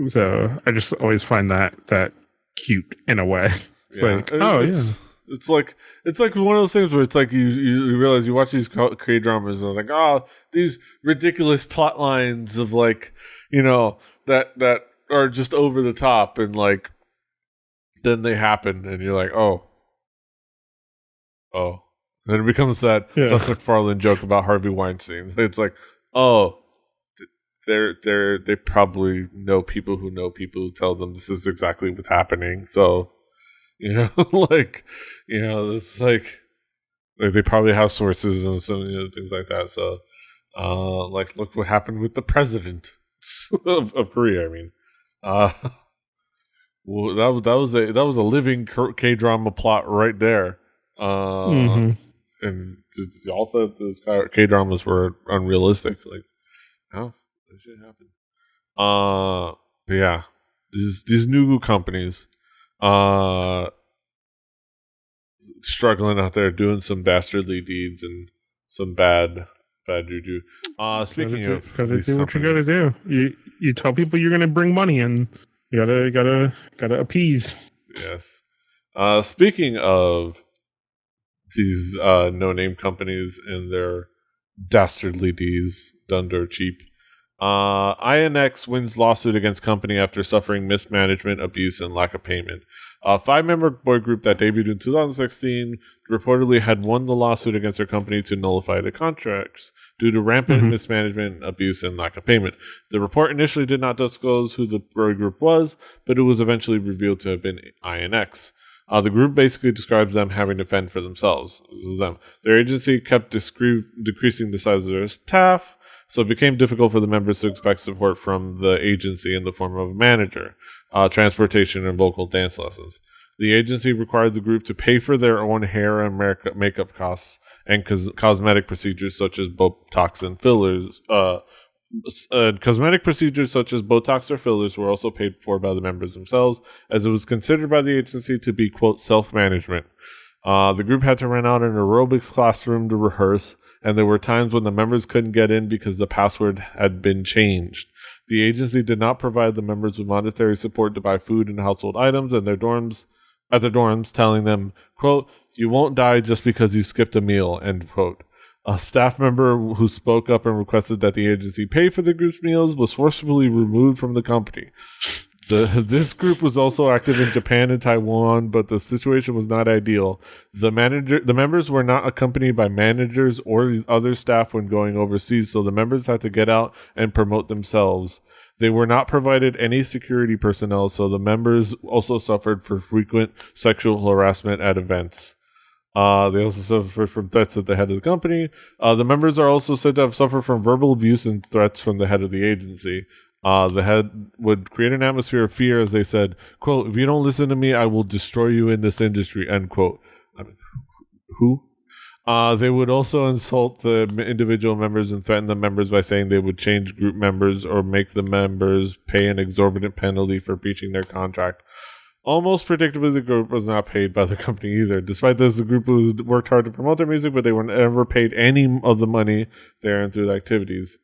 Speaker 2: So I just always find that cute in a way. It's like,
Speaker 1: it's like one of those things where it's like you realize you watch these K-dramas and it's like, these ridiculous plot lines of that are just over the top and like then they happen and you're like, oh. Then it becomes that Seth MacFarlane joke about Harvey Weinstein. It's like, they probably know people who tell them this is exactly what's happening. So, it's like they probably have sources and some things like that. So, look what happened with the president of Korea. I mean, well, that was a living K-drama plot right there. and y'all thought those K dramas were unrealistic. Like, how that shit happened? But yeah, these Nugu companies, struggling out there doing some dastardly deeds and some bad juju. Speaking of these
Speaker 2: do what you gotta do. You tell people you're gonna bring money and you gotta appease.
Speaker 1: Yes. Speaking of these no-name companies and their dastardly deeds done dirt cheap, INX wins lawsuit against company after suffering mismanagement, abuse, and lack of payment. A 5-member boy group that debuted in 2016 reportedly had won the lawsuit against their company to nullify the contracts due to rampant mismanagement, abuse, and lack of payment. The report initially did not disclose who the boy group was, but it was eventually revealed to have been INX. The group basically describes them having to fend for themselves. This is them. Their agency kept decreasing the size of their staff, so it became difficult for the members to expect support from the agency in the form of a manager, transportation, and local dance lessons. The agency required the group to pay for their own hair and makeup costs and cosmetic procedures such as Botox and fillers. Cosmetic procedures such as Botox or fillers were also paid for by the members themselves, as it was considered by the agency to be, quote, self-management. The group had to rent out an aerobics classroom to rehearse, and there were times when the members couldn't get in because the password had been changed. The agency did not provide the members with monetary support to buy food and household items at their dorms, telling them, quote, you won't die just because you skipped a meal, end quote. A staff member who spoke up and requested that the agency pay for the group's meals was forcibly removed from the company. This group was also active in Japan and Taiwan, but the situation was not ideal. The members were not accompanied by managers or other staff when going overseas, so the members had to get out and promote themselves. They were not provided any security personnel, so the members also suffered for frequent sexual harassment at events. They also suffered from threats at the head of the company. The members are also said to have suffered from verbal abuse and threats from the head of the agency. The head would create an atmosphere of fear, as they said, quote, if you don't listen to me, I will destroy you in this industry, end quote. I mean, who? They would also insult the individual members and threaten the members by saying they would change group members or make the members pay an exorbitant penalty for breaching their contract. Almost predictably, the group was not paid by the company either. Despite this, the group worked hard to promote their music, but they were never paid any of the money they earned through the activities.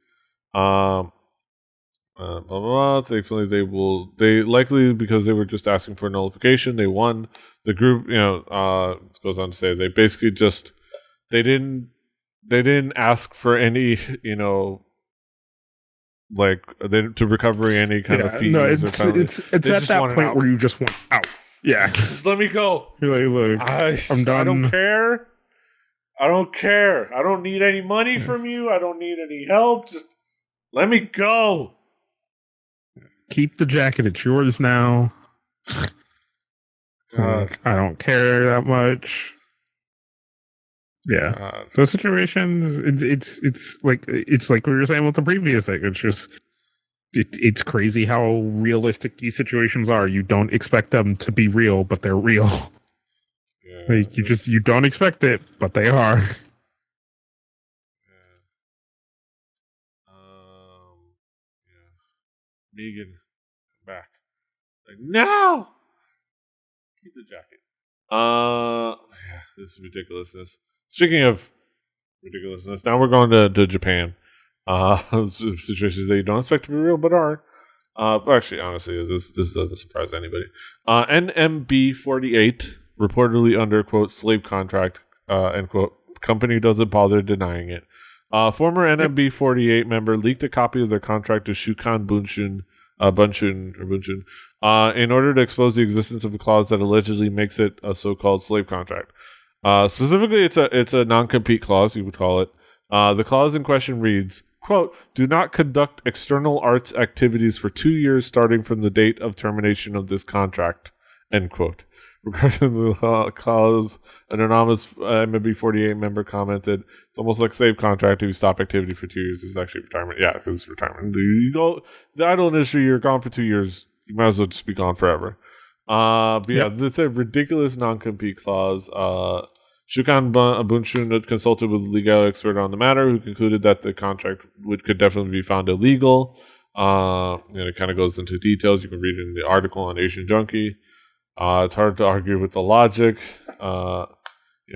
Speaker 1: Thankfully, they likely, because they were just asking for nullification, they won. The group, it goes on to say they basically just they didn't ask for any, to recover any kind of fees.
Speaker 2: No, it's at that point where you just want out. Yeah,
Speaker 1: just let me go.
Speaker 2: You're like, look, I'm done.
Speaker 1: I don't care. I don't need any money from you. I don't need any help. Just let me go.
Speaker 2: Keep the jacket. It's yours now. I don't care that much. Yeah, those situations. It's like we were saying with the previous thing. It's just it's crazy how realistic these situations are. You don't expect them to be real, but they're real. Yeah, like you don't expect it, but they are.
Speaker 1: Megan, come back. Like, no! Keep the jacket. This is ridiculousness. Speaking of ridiculousness, now we're going to Japan. Situations that you don't expect to be real, but are. Actually, honestly, this doesn't surprise anybody. NMB48, reportedly under, quote, slave contract, end quote. Company doesn't bother denying it. Former NMB48 member leaked a copy of their contract to Shukan Bunshun, in order to expose the existence of a clause that allegedly makes it a so-called slave contract. Specifically, it's a non-compete clause, you would call it. The clause in question reads, quote, do not conduct external arts activities for 2 years starting from the date of termination of this contract, end quote. Regarding the clause, an anonymous MB48 member commented, it's almost like slave contract if you stop activity for 2 years. It's actually retirement. Yeah, because it's retirement. You go, the idle industry, you're gone for 2 years. You might as well just be gone forever. But yeah, it's a ridiculous non-compete clause. Bunshu consulted with a legal expert on the matter, who concluded that the contract could definitely be found illegal. It kind of goes into details. You can read it in the article on Asian Junkie. It's hard to argue with the logic.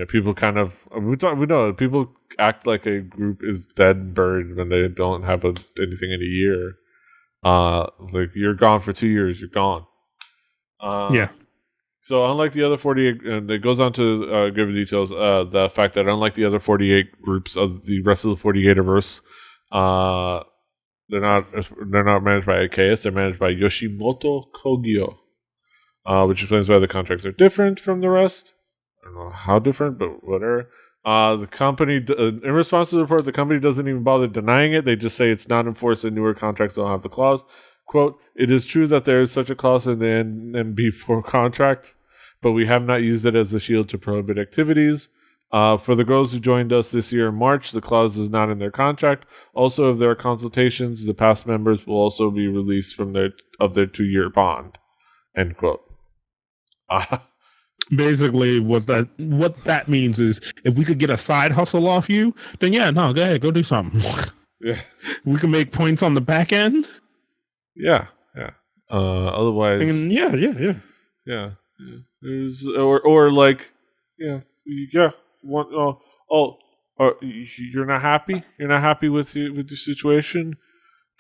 Speaker 1: People kind of we know people act like a group is dead and buried when they don't have anything in a year. Like you're gone for 2 years, you're gone.
Speaker 2: Yeah.
Speaker 1: So unlike the other 48, and it goes on to give details, the fact that unlike the other 48 groups of the rest of the 48verse, they're not managed by IKEA, they're managed by Yoshimoto Kogyo, which explains why the contracts are different from the rest. I don't know how different, but whatever. The company, in response to the report, the company doesn't even bother denying it. They just say it's not enforced and newer contracts don't have the clause. Quote, "It is true that there is such a clause in the NMB4 contract, but we have not used it as a shield to prohibit activities. For the girls who joined us this year in March, the clause is not in their contract. Also, if there are consultations, the past members will also be released from their 2-year bond." End quote.
Speaker 2: Basically, what that means is if we could get a side hustle off you, then go ahead, go do something.
Speaker 1: Yeah,
Speaker 2: we can make points on the back end.
Speaker 1: Yeah. Otherwise, yeah. There's or like, you're not happy. You're not happy with your situation.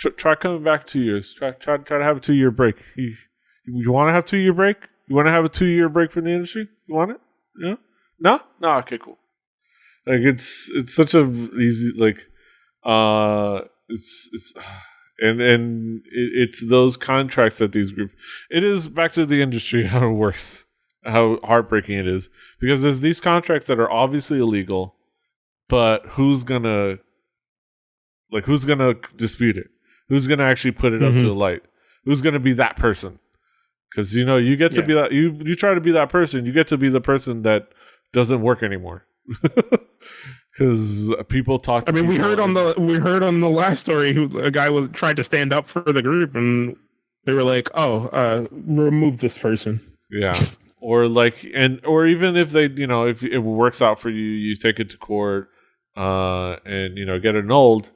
Speaker 1: Try coming back 2 years. Try to have a 2-year break. You want to have 2-year break? You want to have a 2-year break from the industry? You want it? Yeah. No. Okay, cool. Like it's such a easy it's those contracts that these groups. It is back to the industry how it works, how heartbreaking it is, because there's these contracts that are obviously illegal, but who's gonna dispute it? Who's gonna actually put it up to the light? Who's gonna be that person? Because you get to be that you try to be that person. You get to be the person that doesn't work anymore. Because people talk.
Speaker 2: We heard on the last story a guy tried to stand up for the group, and they were like, remove this person.
Speaker 1: Yeah, or even if they, if it works out for you, you take it to court, and get annulled.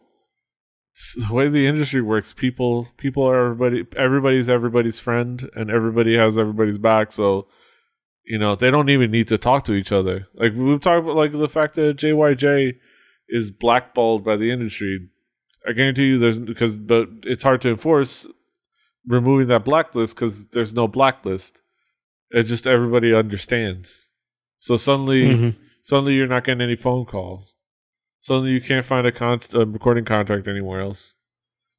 Speaker 1: It's the way the industry works, people are everybody's everybody's friend, and everybody has everybody's back. So, they don't even need to talk to each other. Like we've talked about, the fact that JYJ is blackballed by the industry. I guarantee you, but it's hard to enforce removing that blacklist because there's no blacklist. It's just everybody understands. So suddenly you're not getting any phone calls. Suddenly you can't find a recording contract anywhere else.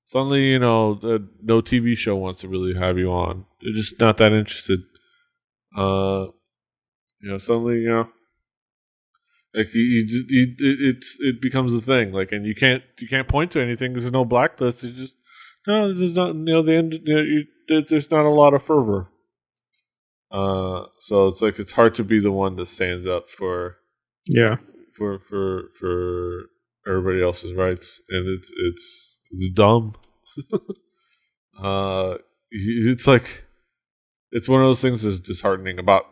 Speaker 1: Suddenly, no TV show wants to really have you on. They're just not that interested. Suddenly, it becomes a thing. And you can't point to anything because there's no blacklist. It's just there's not there's not a lot of fervor. So it's hard to be the one that stands up for for everybody else's rights, and it's dumb. It's one of those things that's disheartening about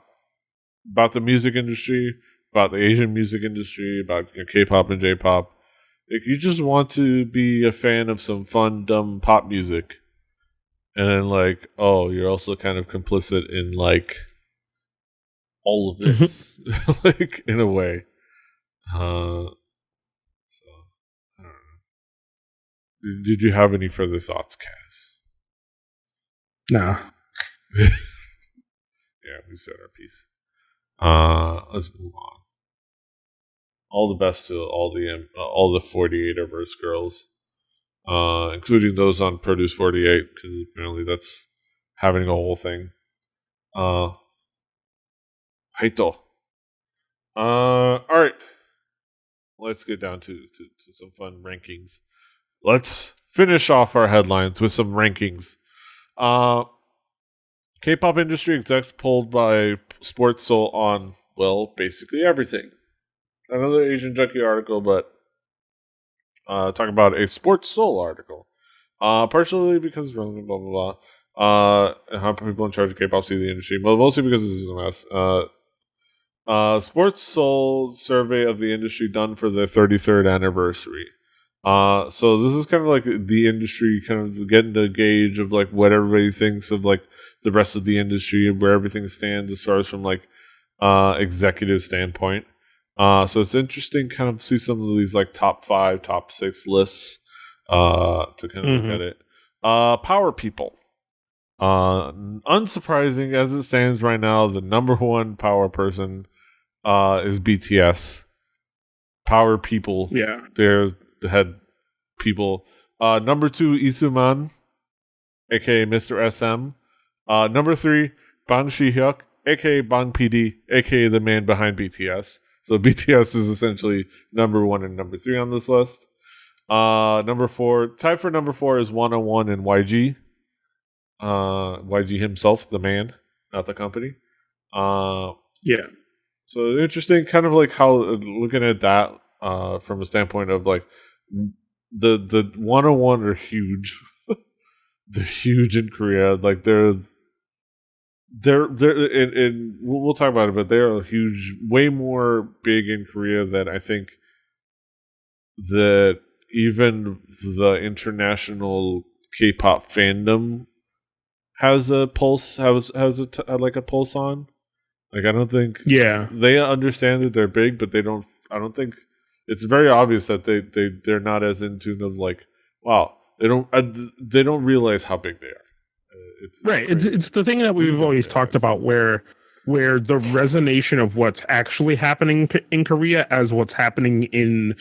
Speaker 1: the music industry, about the Asian music industry, about K-pop and J-pop. You just want to be a fan of some fun, dumb pop music, and then you're also kind of complicit in all of this, in a way. So I don't know. Did you have any further thoughts, Kaz?
Speaker 2: No.
Speaker 1: Yeah, we said our piece. Let's move on. All the best to all the 48verse girls, including those on Produce 48, because apparently that's having a whole thing. Haito. All right. Let's get down to some fun rankings. Let's finish off our headlines with some rankings. K-pop industry execs polled by Sports Soul on, basically everything. Another Asian Junkie article, but talking about a Sports Soul article. Partially because blah, blah, blah, blah. How people in charge of K-pop see the industry. Well, mostly because this is a mess. Sports Soul survey of the industry done for their 33rd anniversary. So this is kind of like the industry kind of getting the gauge of like what everybody thinks of like the rest of the industry and where everything stands as far as from like executive standpoint. So it's interesting kind of see some of these like top 5, top 6 lists to kind of look at it. Power people. Unsurprising as it stands right now, the number 1 power person is BTS. Power people.
Speaker 2: Yeah.
Speaker 1: They're the head people. Number 2, Isuman, aka Mr. SM. Number 3, Bang Shi-hyuk, aka Bang PD, aka the man behind BTS. So BTS is essentially number 1 and number 3 on this list. Number 4, tied for number 4 is 101 and YG. YG himself, the man, not the company.
Speaker 2: Yeah.
Speaker 1: So interesting, kind of like how looking at that from a standpoint of like the 101 are huge. They're huge in Korea. Like they're and we'll talk about it, but they're huge, way more big in Korea than I think that even the international K-pop fandom has a pulse. Has like a pulse on. Like I don't think.
Speaker 2: Yeah.
Speaker 1: They understand that they're big, but they don't. I don't think it's very obvious that they're not as in tune of like, wow, they don't realize how big they are.
Speaker 2: It's the thing that we've always talked about where the resonation of what's actually happening in Korea as what's happening in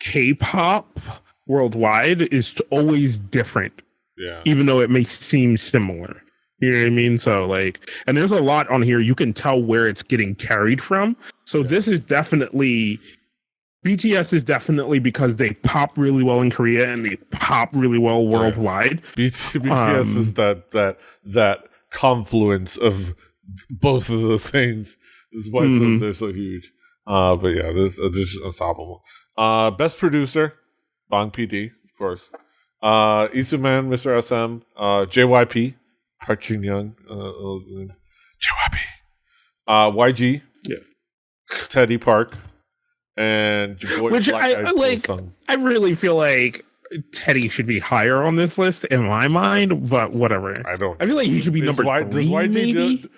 Speaker 2: K-pop worldwide is always different.
Speaker 1: Yeah.
Speaker 2: Even though it may seem similar. You know what I mean? So like, and there's a lot on here. You can tell where it's getting carried from. So this is definitely, BTS is definitely because they pop really well in Korea and they pop really well worldwide.
Speaker 1: BTS is that confluence of both of those things. This is why they're so huge. But yeah, this is unstoppable. Best producer, Bang PD, of course. Isuman, Mr. SM, JYP, Park Jin Young, JYP, YG, Teddy Park, and your boy
Speaker 2: which
Speaker 1: Black
Speaker 2: I like.
Speaker 1: Sung.
Speaker 2: I really feel like Teddy should be higher on this list in my mind, but whatever.
Speaker 1: I
Speaker 2: feel like he should be number 3.
Speaker 1: Does YG
Speaker 2: maybe?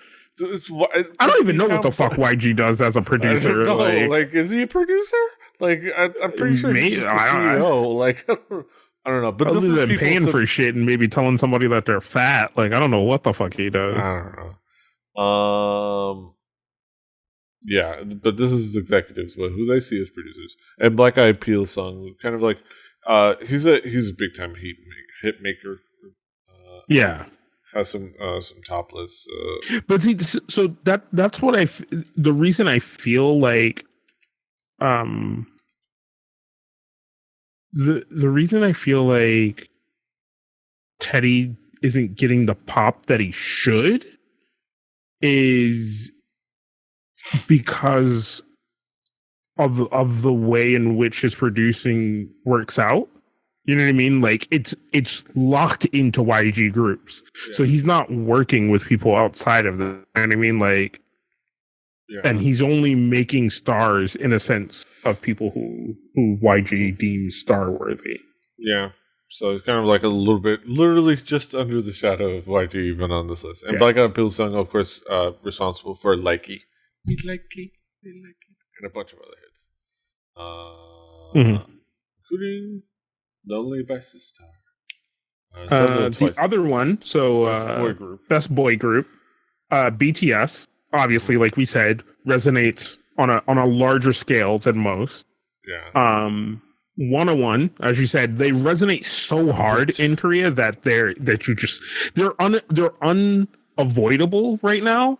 Speaker 2: I don't even know what the fuck YG does as a producer.
Speaker 1: Like, is he a producer? Like, I'm pretty sure he's just a CEO. Like, I don't know. But
Speaker 2: other than paying for shit and maybe telling somebody that they're fat, like I don't know what the fuck he does.
Speaker 1: I don't know. Yeah, but this is executives, but who they see as producers. And Black Eyed Peas song, kind of like, he's a big time hit maker.
Speaker 2: Yeah.
Speaker 1: Has some top lists.
Speaker 2: But see, so that's what the reason I feel like, the reason I feel like Teddy isn't getting the pop that he should is because of the way in which his producing works out. You know what I mean? Like it's locked into YG groups. Yeah. So he's not working with people outside of them. You know what I mean? Like, and he's only making stars in a sense of people who YG deems star worthy.
Speaker 1: Yeah. So it's kind of like a little bit, literally just under the shadow of YG even on this list. And Black Eyed Peas song, of course, responsible for Likey. Me Likey, and a bunch of other hits. Including Lonely by Sister.
Speaker 2: The other one, so best boy group, BTS, obviously, like we said, resonates on a larger scale than most.
Speaker 1: Yeah.
Speaker 2: 101, as you said, they resonate so hard in Korea that they're unavoidable right now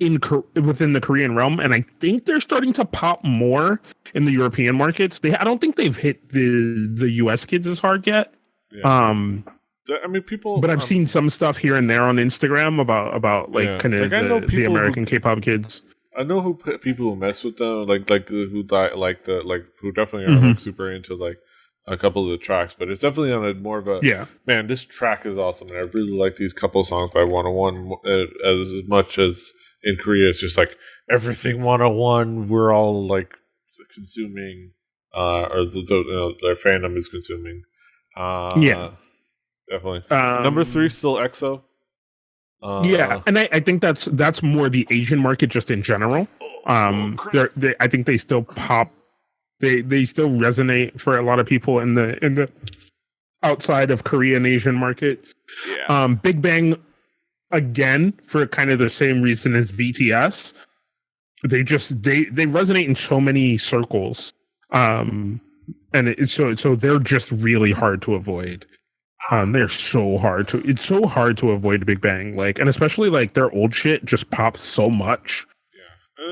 Speaker 2: within the Korean realm, and I think they're starting to pop more in the European markets. I don't think they've hit the US kids as hard yet.
Speaker 1: Yeah. I mean, people.
Speaker 2: But I've seen some stuff here and there on Instagram about like kind of the American K-pop kids.
Speaker 1: I know people who mess with them, who definitely are like super into like a couple of the tracks, but it's definitely on a more of a man. This track is awesome, and I really like these couple songs by 101 as much as in Korea. It's just like everything 101. We're all like consuming, or their fandom is consuming.
Speaker 2: Yeah.
Speaker 1: Definitely. Number 3 still EXO.
Speaker 2: Yeah, and I think that's more the Asian market just in general. I think they still pop. They still resonate for a lot of people in the outside of Korean Asian markets.
Speaker 1: Yeah.
Speaker 2: Big Bang, again, for kind of the same reason as BTS. They resonate in so many circles. And so they're just really hard to avoid. It's so hard to avoid Big Bang, like, and especially like their old shit just pops so much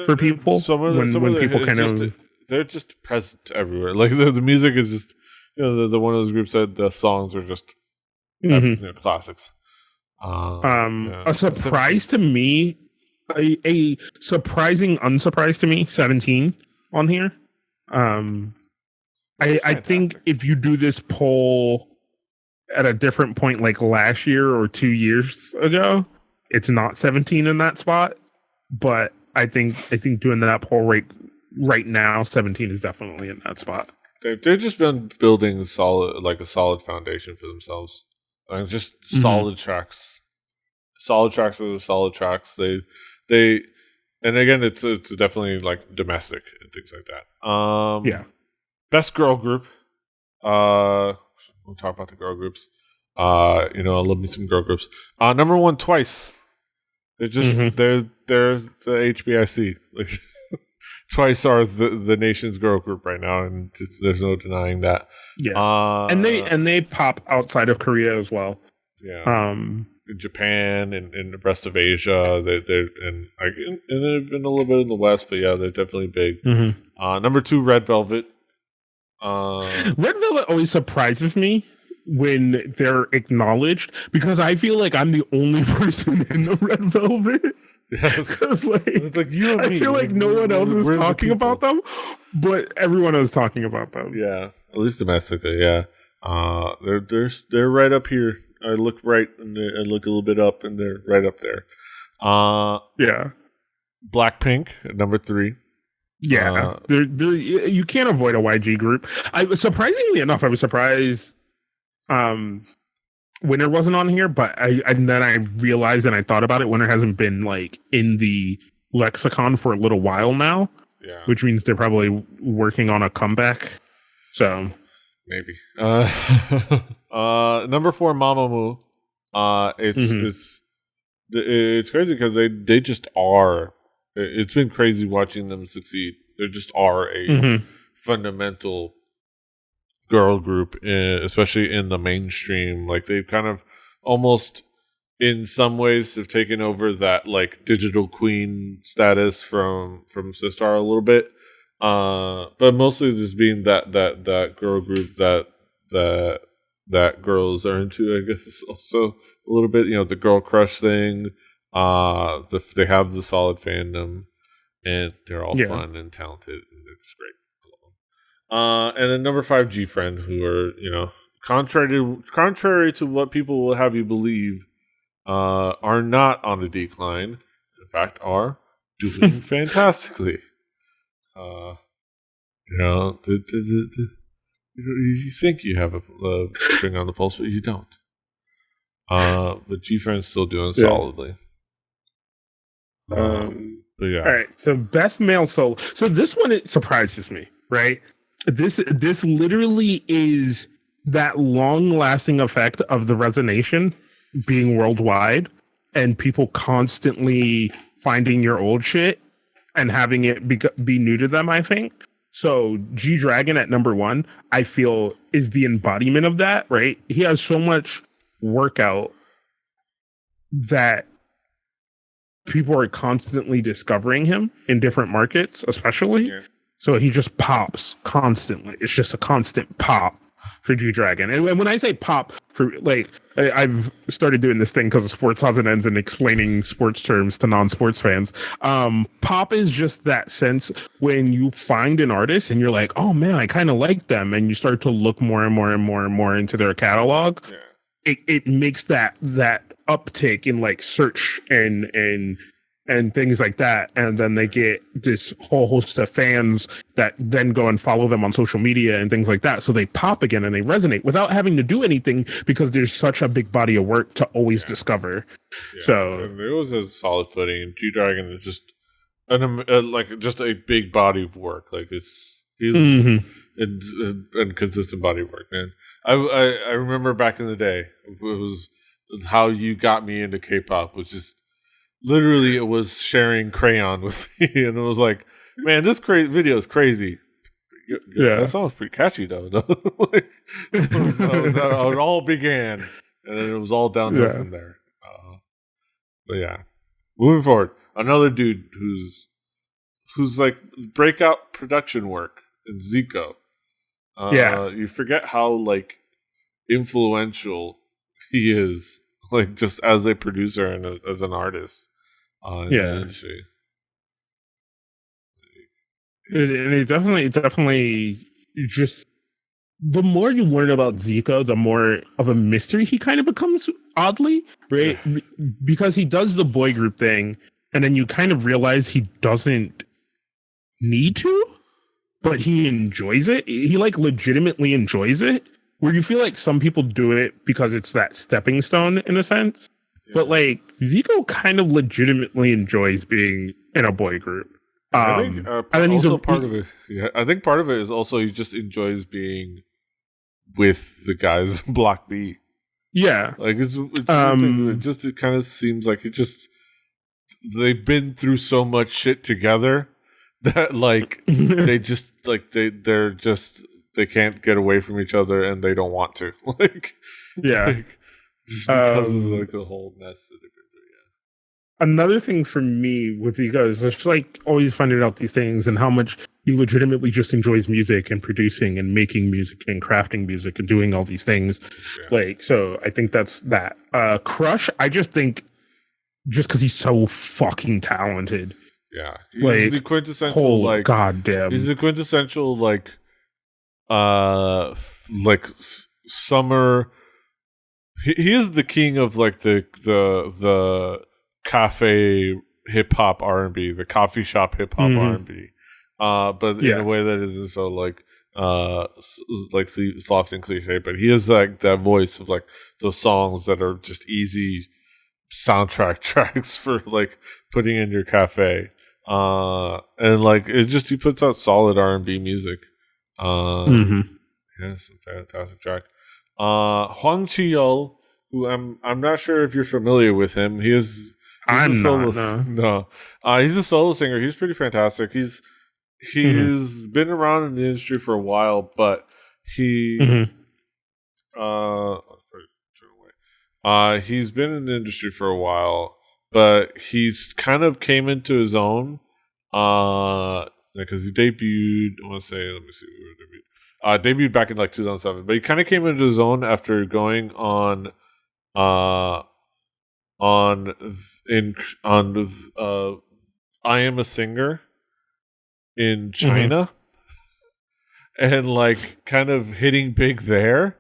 Speaker 2: for people. When people kind of
Speaker 1: they're just present everywhere. Like the music is just, the one of those groups said the songs are just classics.
Speaker 2: A surprise to me, a surprising unsurprise to me, 17 on here. I think if you do this poll at a different point, like last year or 2 years ago, it's not 17 in that spot. But I think doing that poll right now, 17 is definitely in that spot.
Speaker 1: They've just been building a solid foundation for themselves. Like just solid tracks. Solid tracks are the solid tracks. They and again it's definitely like domestic and things like that. Best girl group. We'll talk about the girl groups. I love me some girl groups. Number 1, Twice. They're just they're the HBIC. Like Twice are the nation's girl group right now, and there's no denying that.
Speaker 2: Yeah, and they pop outside of Korea as well.
Speaker 1: Yeah, in Japan and the rest of Asia, they're and they've been a little bit in the West, but yeah, they're definitely big. Number 2, Red Velvet.
Speaker 2: Red Velvet always surprises me when they're acknowledged, because I feel like I'm the only person in the Red Velvet.
Speaker 1: Yes.
Speaker 2: It's like you and me. I feel like no one else is talking about them, but everyone is talking about them.
Speaker 1: Yeah, at least domestically. Yeah, they're right up here. I look right and I look a little bit up, and they're right up there.
Speaker 2: Yeah.
Speaker 1: Blackpink number 3.
Speaker 2: Yeah, you can't avoid a YG group. Surprisingly enough, I was surprised Winter wasn't on here, but then I realized and I thought about it. Winter hasn't been like in the lexicon for a little while now, which means they're probably working on a comeback. So
Speaker 1: maybe. Number 4, Mamamoo. It's crazy because they just are. It's been crazy watching them succeed. They just are a fundamental girl group, especially in the mainstream. Like they've kind of almost, in some ways, have taken over that like digital queen status from Sistar a little bit. But mostly just being that girl group that girls are into. I guess also a little bit, the girl crush thing. They have the solid fandom, and they're all fun and talented, and they're just great. And then number 5, G-Friend, who are contrary to what people will have you believe, are not on a decline. In fact, are doing fantastically. You think you have a finger on the pulse, but you don't. But G-Friend's still doing solidly. But yeah.
Speaker 2: All right. So best male solo. So this one, it surprises me, right? This literally is that long-lasting effect of the resonation being worldwide and people constantly finding your old shit and having it be new to them, I think. So G-Dragon at number 1, I feel, is the embodiment of that, right? He has so much workout that people are constantly discovering him in different markets, especially. Yeah. So he just pops constantly. It's just a constant pop for G-Dragon. And when I say pop, for like, I've started doing this thing because of Sports Odds and Ends and explaining sports terms to non-sports fans. Pop is just that sense when you find an artist and you're like, oh man, I kind of like them. And you start to look more and more and more and more into their catalog. Yeah. It makes that uptick in like search and and things like that. And then they get this whole host of fans that then go and follow them on social media and things like that. So they pop again and they resonate without having to do anything because there's such a big body of work to always discover. Yeah. So
Speaker 1: and it was a solid footing, and G-Dragon is just just a big body of work. Like he's and consistent body of work, man. I remember back in the day, it was how you got me into K-pop, which is literally it was sharing Crayon with me, and it was like, man, this video is crazy. Yeah, that song's pretty catchy though. Like, that how it all began, and then it was all downhill from there. But yeah, moving forward, another dude who's like breakout production work in Zico. You forget how like influential he is, like just as a producer and as an artist in the industry.
Speaker 2: And it definitely just, the more you learn about Zico, the more of a mystery he kind of becomes, oddly, right? Yeah. Because he does the boy group thing, and then you kind of realize he doesn't need to, but he enjoys it. He like legitimately enjoys it, where you feel like some people do it because it's that stepping stone in a sense. Yeah. But like Zico kind of legitimately enjoys being in a boy group.
Speaker 1: I think part of it. Yeah, I think part of it is also he just enjoys being with the guys in Block B.
Speaker 2: Yeah,
Speaker 1: like it kind of seems like they've been through so much shit together that like they just like they can't get away from each other and they don't want to like just because of like the whole mess that they've been through.
Speaker 2: Another thing for me with Zico is just like always finding out these things and how much he legitimately just enjoys music and producing and making music and crafting music and doing all these things. Like, so I think that's that. Crush, I just think just because he's so fucking talented.
Speaker 1: Yeah. He's the quintessential like
Speaker 2: goddamn.
Speaker 1: He's the quintessential like summer. He is the king of like the cafe hip hop R&B, the coffee shop hip hop R&B, but in a way that isn't so like soft and cliche. But he is like that voice of like those songs that are just easy soundtrack tracks for like putting in your cafe, and like he puts out solid R&B music. Yeah, it's a fantastic track. Hwang Chi-yeol, who I'm not sure if you're familiar with him. He's a solo singer. He's pretty fantastic. He's been around in the industry for a while, but he's been in the industry for a while, but he's kind of came into his own because he debuted. I want to say, let me see where he debuted back in like 2007, but he kind of came into his own after going on I Am a Singer in China, and like kind of hitting big there,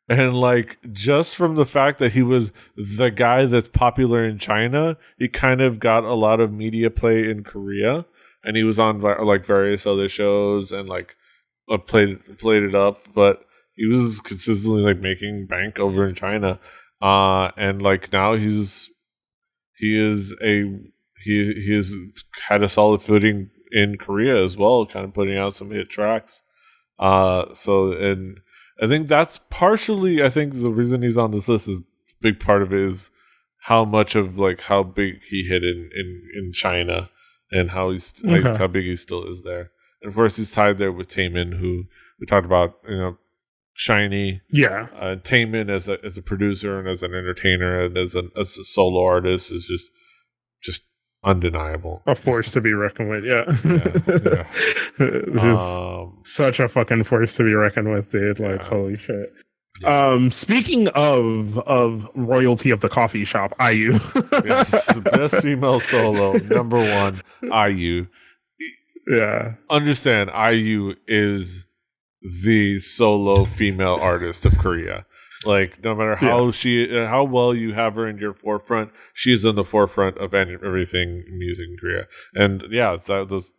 Speaker 1: and like just from the fact that he was the guy that's popular in China, he kind of got a lot of media play in Korea, and he was on like various other shows and like played it up, but he was consistently like making bank over in China. And like now he has had a solid footing in Korea as well, kind of putting out some hit tracks. And I think that's partially, I think the reason he's on this list is a big part of it is how much of like how big he hit in China and how how big he still is there. And of course he's tied there with Taemin, who we talked about, Shiny, Taemin as a producer and as an entertainer and as a solo artist is just undeniable.
Speaker 2: A force to be reckoned with, such a fucking force to be reckoned with, dude. Like, holy shit. Yeah. Speaking of royalty of the coffee shop, IU.
Speaker 1: Yes, the best female solo, number one, IU.
Speaker 2: Yeah.
Speaker 1: Understand, IU is the solo female artist of Korea. Like no matter how well you have her in your forefront, she's in the forefront of everything music in Korea. And yeah, those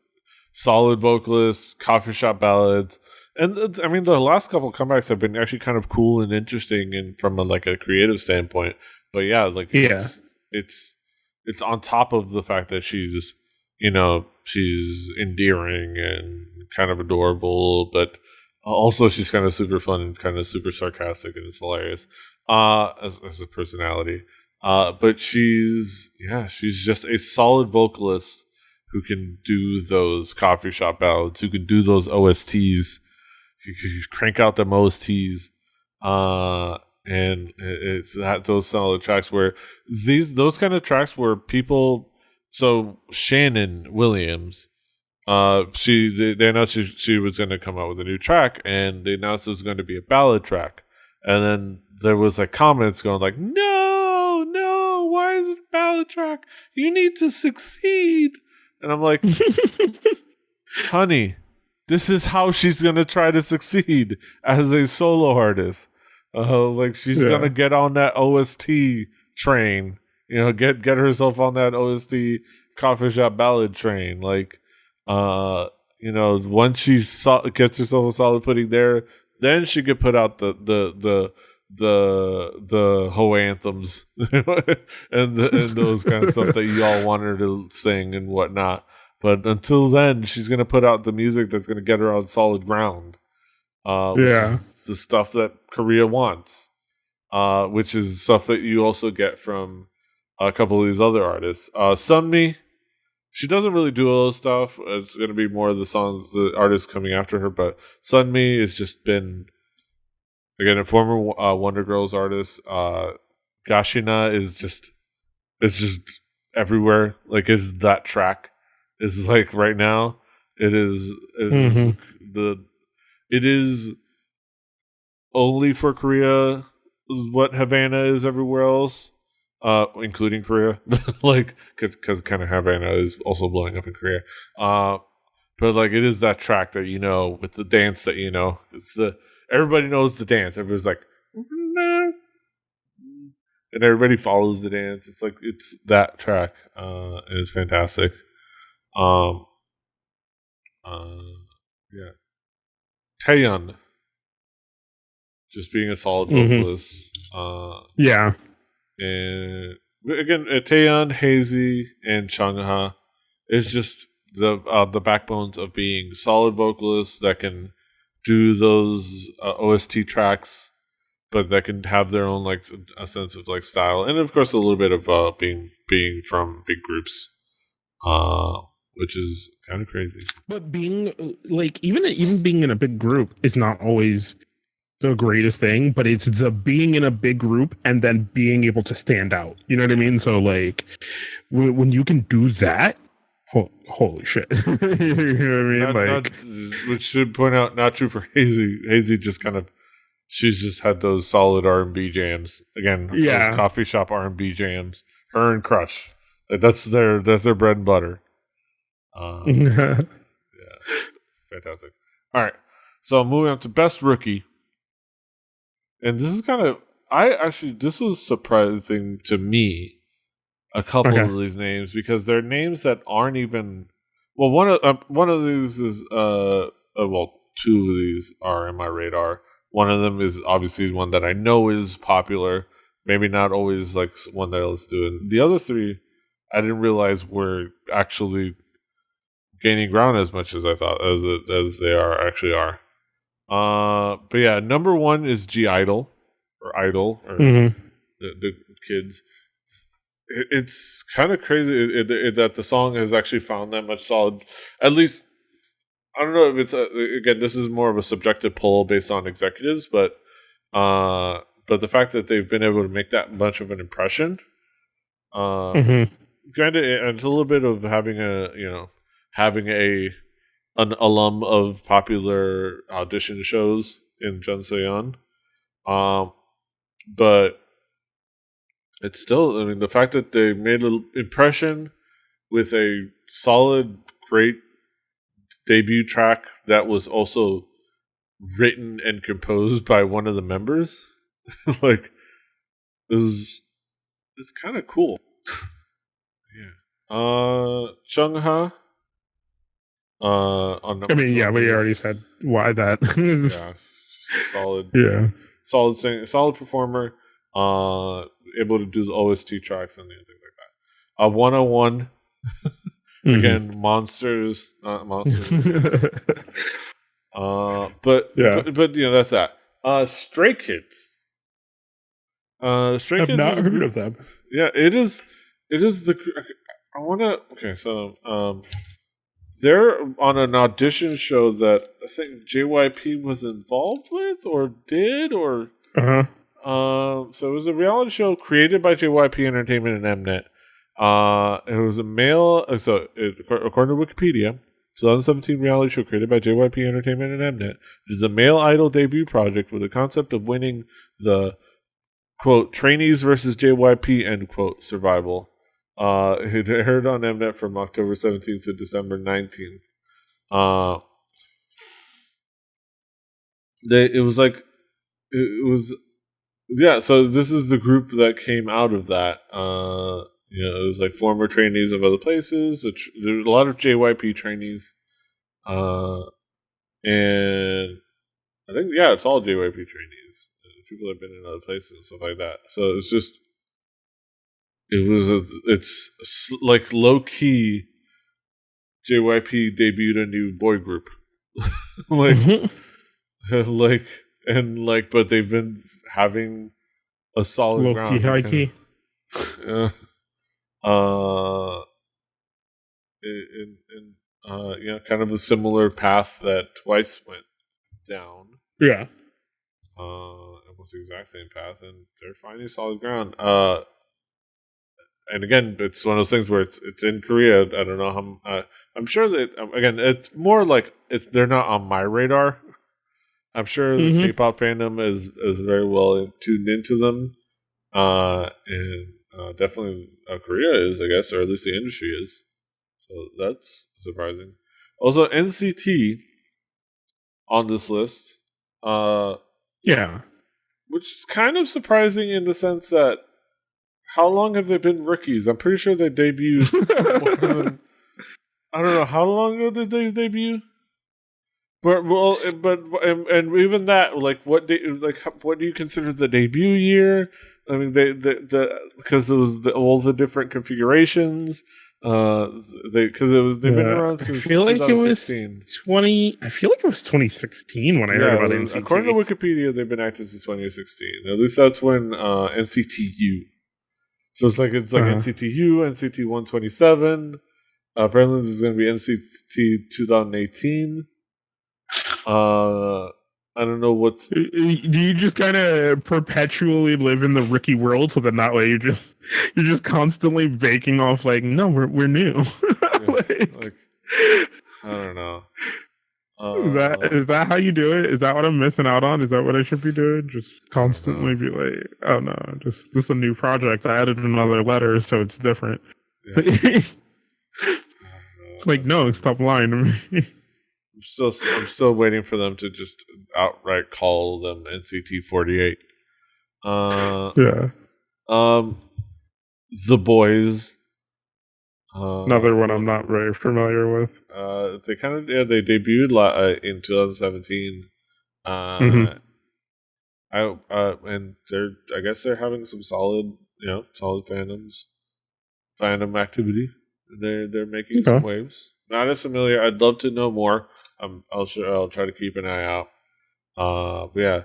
Speaker 1: solid vocalists, coffee shop ballads, and I mean the last couple comebacks have been actually kind of cool and interesting, and from a creative standpoint. But yeah, like it's on top of the fact that she's endearing and kind of adorable, but also she's kind of super fun and kind of super sarcastic, and it's hilarious as a personality. But she's just a solid vocalist who can do those coffee shop ballads, who can do those OSTs. You can crank out them OSTs. And it's those solid tracks where those kind of tracks where people. So Shannon Williams, they announced she was going to come out with a new track, and they announced it was going to be a ballad track, and then there was like comments going like, no, why is it a ballad track? You need to succeed, and I'm like, honey, this is how she's going to try to succeed as a solo artist. Like she's gonna get on that OST train, get herself on that OST coffee shop ballad train. Like, once she gets herself a solid footing there, then she could put out the Ho anthems and those kind of stuff that you all want her to sing and whatnot. But until then, she's gonna put out the music that's gonna get her on solid ground. Which is the stuff that Korea wants, which is stuff that you also get from a couple of these other artists. Sunmi, she doesn't really do all this stuff. It's going to be more of the artists coming after her, but Sunmi has just been, again, a former Wonder Girls artist. Gashina is just everywhere. Like, is that track is like right now. It is only for Korea what Havana is everywhere else, including Korea. Like, because kind of Havana is also blowing up in Korea. But like, it is that track that with the dance that it's everybody knows the dance. Everybody's like, nah. And everybody follows the dance. It's like it's that track, and it's fantastic. Yeah. Taeyeon, just being a solid vocalist. And again, Taeyeon, Hazy, and Changha is just the backbones of being solid vocalists that can do those OST tracks, but that can have their own like a sense of like style, and of course a little bit of being from big groups, which is kind of crazy.
Speaker 2: But being like even being in a big group is not always the greatest thing, but it's the being in a big group and then being able to stand out. You know what I mean? So like when you can do that, holy shit. You know what I mean?
Speaker 1: Which should point out, not true for Hazy. Hazy just kind of, she's just had those solid R&B jams. Again, those coffee shop R&B jams. Her and Crush. Like, that's their bread and butter. Yeah, fantastic. All right, so moving on to Best Rookie. And this is kind of, this was surprising to me, a couple of these names, because they're names that aren't even, well, one of these is, two of these are in my radar. One of them is obviously one that I know is popular, maybe not always like one that I was doing. The other three, I didn't realize were actually gaining ground as much as I thought, as they actually are. But yeah, number one is G-Idol, or Idol, or the kids. It's kind of crazy that the song has actually found that much solid. At least, I don't know if it's again, this is more of a subjective poll based on executives, but the fact that they've been able to make that much of an impression, granted, it's a little bit of having an alum of popular audition shows in Jeonseon. But it's still, I mean, the fact that they made an impression with a solid, great debut track that was also written and composed by one of the members like is kind of cool. Yeah. Chungha. On
Speaker 2: I
Speaker 1: number
Speaker 2: mean, yeah,
Speaker 1: 20.
Speaker 2: we already said why that.
Speaker 1: Yeah, solid.
Speaker 2: Yeah.
Speaker 1: Solid performer. Able to do the OST tracks and things like that. 101. Again, monsters, not monsters. But
Speaker 2: yeah.
Speaker 1: but that's that. Stray Kids. Stray
Speaker 2: I've
Speaker 1: Kids
Speaker 2: not
Speaker 1: is a
Speaker 2: heard
Speaker 1: group.
Speaker 2: of them.
Speaker 1: Yeah, it is. It is the. I want to. Okay, so they're on an audition show that I think JYP was involved with or did or.
Speaker 2: Uh-huh.
Speaker 1: So it was a reality show created by JYP Entertainment and Mnet. It was a male. According to Wikipedia, 2017 reality show created by JYP Entertainment and Mnet. It is a male idol debut project with the concept of winning the quote trainees versus JYP end quote survival. It aired on Mnet from October 17th to December 19th. It was yeah. So this is the group that came out of that. It was like former trainees of other places. There were a lot of JYP trainees, and I think it's all JYP trainees. People have been in other places and stuff like that. So it's like low key. JYP debuted a new boy group, but they've been having a solid
Speaker 2: low
Speaker 1: ground.
Speaker 2: Key, high key.
Speaker 1: Kind of a similar path that Twice went down.
Speaker 2: Yeah.
Speaker 1: Almost the exact same path, and they're finding solid ground. And again, it's one of those things where it's in Korea. I don't know how. I'm sure that again, it's more like they're not on my radar. I'm sure the K-pop fandom is very well tuned into them, and definitely Korea is, I guess, or at least the industry is. So that's surprising. Also, NCT on this list,
Speaker 2: yeah,
Speaker 1: which is kind of surprising in the sense that how long have they been rookies? I'm pretty sure they debuted more than. I don't know how long ago did they debut. But even that, like, what do you consider the debut year? I mean, because it was all the different configurations. They've been around since 2016.
Speaker 2: I feel like it was 2016 when I heard about NCT.
Speaker 1: According to Wikipedia, they've been active since 2016. At least that's when NCTU. So it's like NCTU, NCT 127. Apparently, there's going to be NCT 2018. I don't know what.
Speaker 2: Do you just kind of perpetually live in the rookie world, so that way you're just constantly baking off like, no, we're new.
Speaker 1: I don't know.
Speaker 2: Is that how you do it? Is that what I'm missing out on? Is that what I should be doing? Just constantly be like, oh no, just a new project. I added another letter, so it's different. Yeah. Like, no, stop lying to me.
Speaker 1: I'm still waiting for them to just outright call them NCT 48.
Speaker 2: Yeah.
Speaker 1: The Boys.
Speaker 2: Another one I'm not very familiar with.
Speaker 1: They debuted in 2017. And I guess they're having some solid fandom activity. They're making some waves. Not as familiar. I'd love to know more. I'll try to keep an eye out. But yeah,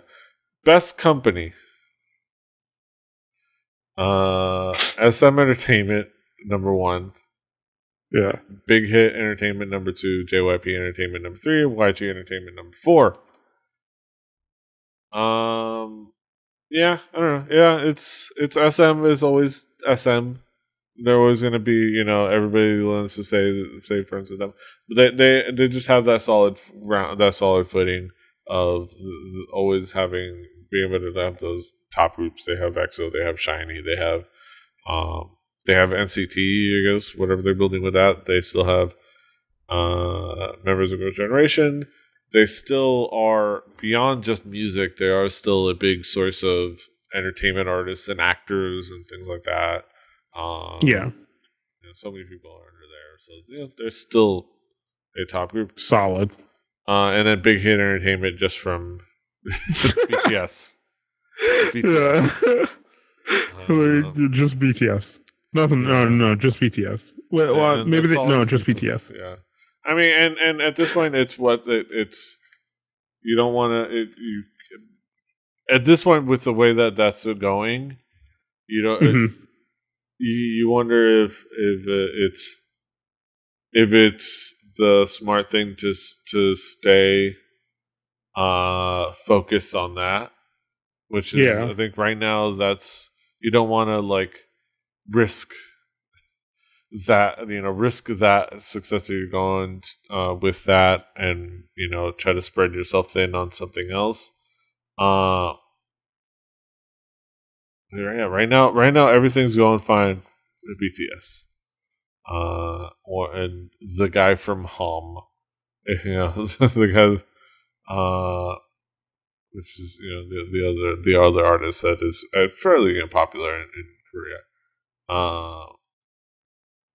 Speaker 1: best company. SM Entertainment number 1.
Speaker 2: Yeah.
Speaker 1: Big Hit Entertainment number 2. JYP Entertainment number 3. YG Entertainment number 4. Yeah, I don't know. Yeah, it's SM is always SM. They're always going to be, everybody wants to say friends with them. But they just have that solid footing of always being able to have those top groups. They have EXO, they have SHINee, they have NCT, I guess, whatever they're building with that. They still have members of Girls' Generation. they still are beyond just music. They are still a big source of entertainment artists and actors and things like that.
Speaker 2: Yeah.
Speaker 1: So many people are under there, so they're still a top group.
Speaker 2: Solid.
Speaker 1: And then Big Hit Entertainment just from BTS.
Speaker 2: Yeah. Just BTS. Nothing. No, just BTS. Well, maybe just BTS.
Speaker 1: Yeah. I mean, and at this point, it's you don't want to. At this point, with the way that's going, you wonder if it's the smart thing to stay focused on that, which is I think right now that's you don't want to risk that success that you're going with that, and try to spread yourself thin on something else. Right now everything's going fine with BTS. And the guy from Hum, the guy, which is the other artist that is fairly popular in Korea.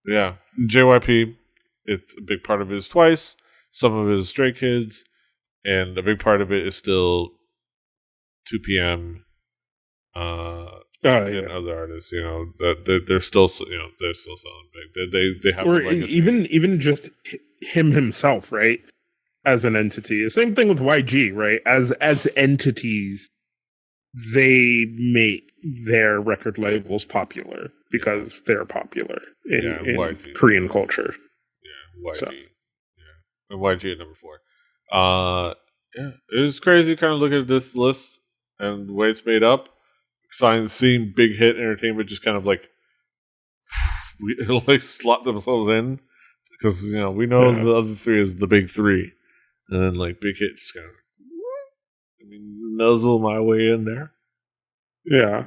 Speaker 1: JYP, it's a big part of it is Twice. Some of it is Stray Kids, and a big part of it is still 2PM. And other artists, that they're still selling big. They have
Speaker 2: or even just him himself, right? As an entity, the same thing with YG, right? As entities, they make their record labels popular because they're popular in Korean culture.
Speaker 1: Yeah, YG. So. Yeah, and YG at number 4. It's crazy. Kind of look at this list and the way it's made up. Seeing Big Hit Entertainment just kind of slot themselves in because we know the other three is the big three, and then Big Hit just kind of nuzzle my way in there.
Speaker 2: Yeah.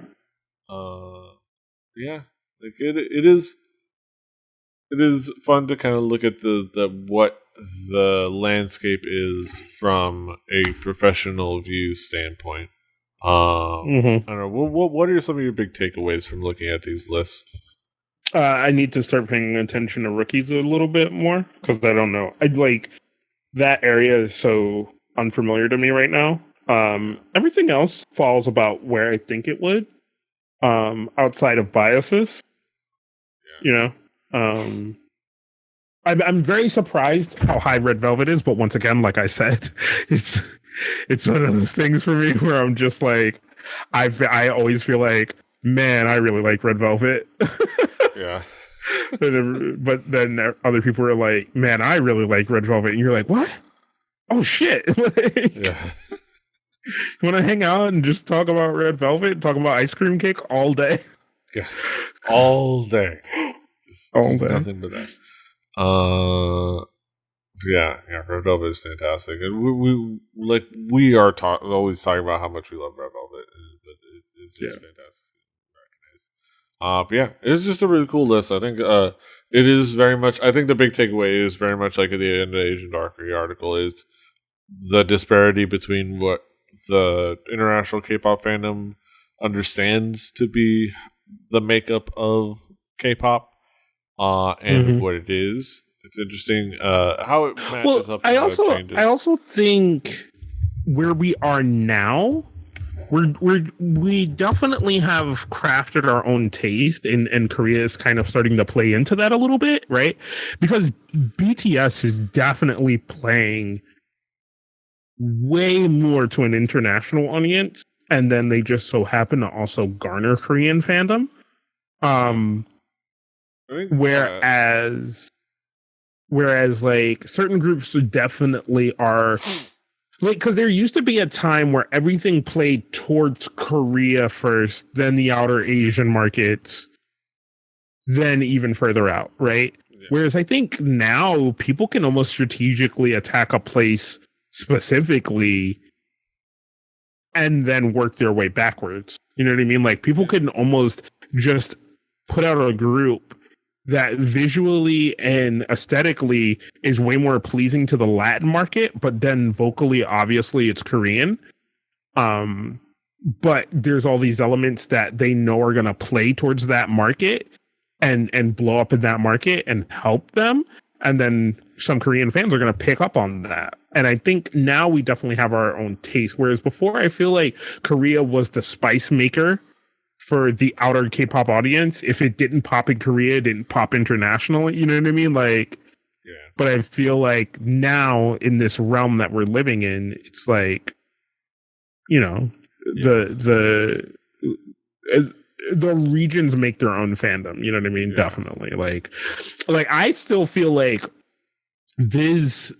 Speaker 1: It is fun to kind of look at the what the landscape is from a professional view standpoint. I don't know. What are some of your big takeaways from looking at these lists?
Speaker 2: I need to start paying attention to rookies a little bit more because I don't know. That area is so unfamiliar to me right now. Everything else falls about where I think it would. Outside of biases, I'm very surprised how high Red Velvet is, but once again, like I said, it's one of those things for me where I'm just I always feel like, man, I really like Red Velvet.
Speaker 1: Yeah.
Speaker 2: But then other people are like, man, I really like Red Velvet. And you're like, what? Oh, shit.
Speaker 1: Yeah.
Speaker 2: You want to hang out and just talk about Red Velvet, talk about Ice Cream Cake all day?
Speaker 1: Yes. All day.
Speaker 2: All day.
Speaker 1: Nothing but that. Red Velvet is fantastic, and we are always talking about how much we love Red Velvet, but it's just fantastic. It's just a really cool list. I think it is very much. I think the big takeaway is very much like at the end of the Asian Darkery article is the disparity between what the international K-pop fandom understands to be the makeup of K-pop and what it is. It's interesting how it matches up.
Speaker 2: I also think where we are now, we definitely have crafted our own taste, and Korea is kind of starting to play into that a little bit, right? Because BTS is definitely playing way more to an international audience, and then they just so happen to also garner Korean fandom. Whereas certain groups definitely are because there used to be a time where everything played towards Korea first, then the outer Asian markets, then even further out, right? Yeah. Whereas I think now people can almost strategically attack a place specifically and then work their way backwards. You know what I mean? People can almost just put out a group that visually and aesthetically is way more pleasing to the Latin market, but then vocally, obviously, it's Korean. But there's all these elements that they know are going to play towards that market and blow up in that market and help them. And then some Korean fans are going to pick up on that. And I think now we definitely have our own taste. Whereas before, I feel like Korea was the spice maker for the outer K-pop audience. If it didn't pop in Korea, it didn't pop internationally. You know what I mean? Like, yeah. But I feel like now in this realm that we're living in, it's like, you know, the regions make their own fandom. You know what I mean? Yeah. Definitely. Like I still feel like Viz,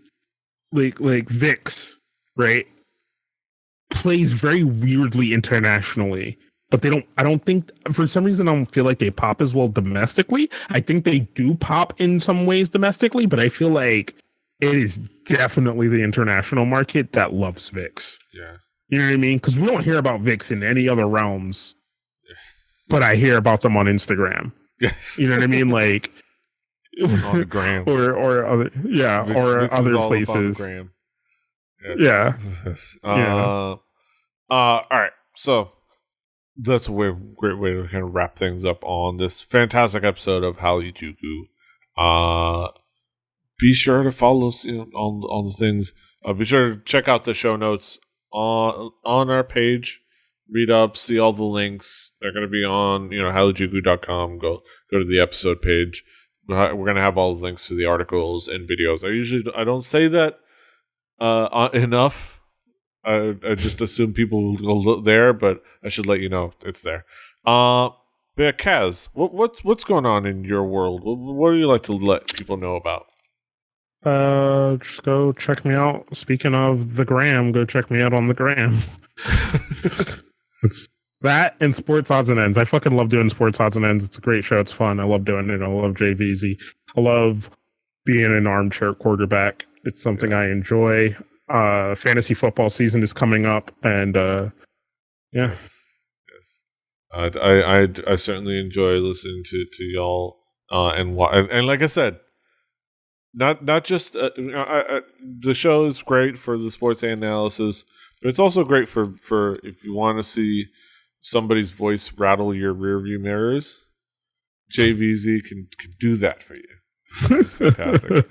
Speaker 2: like VIX, right, plays very weirdly internationally. But I don't think, for some reason, I don't feel like they pop as well domestically. I think they do pop in some ways domestically, but I feel like it is definitely the international market that loves VIX.
Speaker 1: Yeah.
Speaker 2: You know what I mean? Because we don't hear about VIX in any other realms, but I hear about them on Instagram.
Speaker 1: Yes.
Speaker 2: You know what I mean? Like,
Speaker 1: on the gram.
Speaker 2: or other, yeah, VIX, or VIX other places. Yeah.
Speaker 1: Yes. All right. So, that's a great way to kind of wrap things up on this fantastic episode of Hallyujuku. Be sure to follow us on the things. Be sure to check out the show notes on our page. Read up, see all the links. They're going to be on hallyujuku.com. Go to the episode page. We're going to have all the links to the articles and videos. I don't say that enough. I just assume people will go look there, but I should let you know it's there. But yeah, Kaz, what's going on in your world? What do you like to let people know about?
Speaker 2: Just go check me out. Speaking of the gram, go check me out on the gram. It's that and Sports Odds and Ends. I fucking love doing Sports Odds and Ends. It's a great show. It's fun. I love doing it. I love JVZ. I love being an armchair quarterback. It's something I enjoy. Fantasy football season is coming up, and yes.
Speaker 1: I certainly enjoy listening to y'all, and like I said, not just the show is great for the sports analysis, but it's also great for if you want to see somebody's voice rattle your rearview mirrors. JVZ can do that for you. It's fantastic.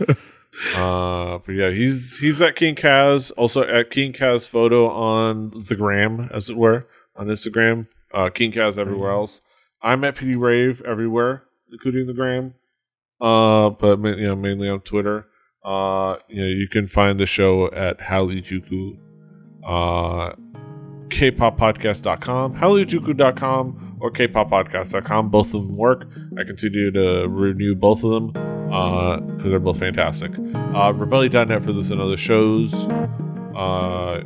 Speaker 1: But yeah, he's at King Kaz, also at King Kaz Photo on the gram, as it were, on Instagram. King Kaz everywhere else. I'm at PD Rave everywhere, including the gram. But mainly on Twitter. You can find the show at Hallyujuku, kpoppodcast.com, hallyujuku.com, or kpoppodcast.com. Both of them work. I continue to renew both of them because they're both fantastic. Rebelli.net for this and other shows. Rebelli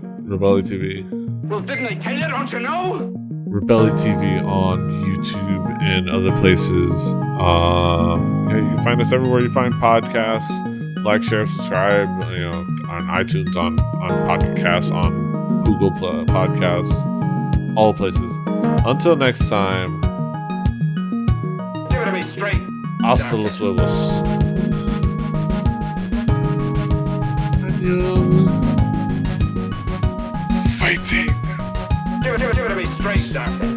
Speaker 1: TV.
Speaker 3: Well, didn't I tell you? Don't you know?
Speaker 1: Rebelli TV on YouTube and other places. You can find us everywhere you find podcasts. Like, share, subscribe. On iTunes, on Pocket Casts, on Google Podcasts, all places. Until next time.
Speaker 3: Give it to me straight.
Speaker 1: Hasta los huevos. Fighting.
Speaker 3: Give it to me straight, Doctor.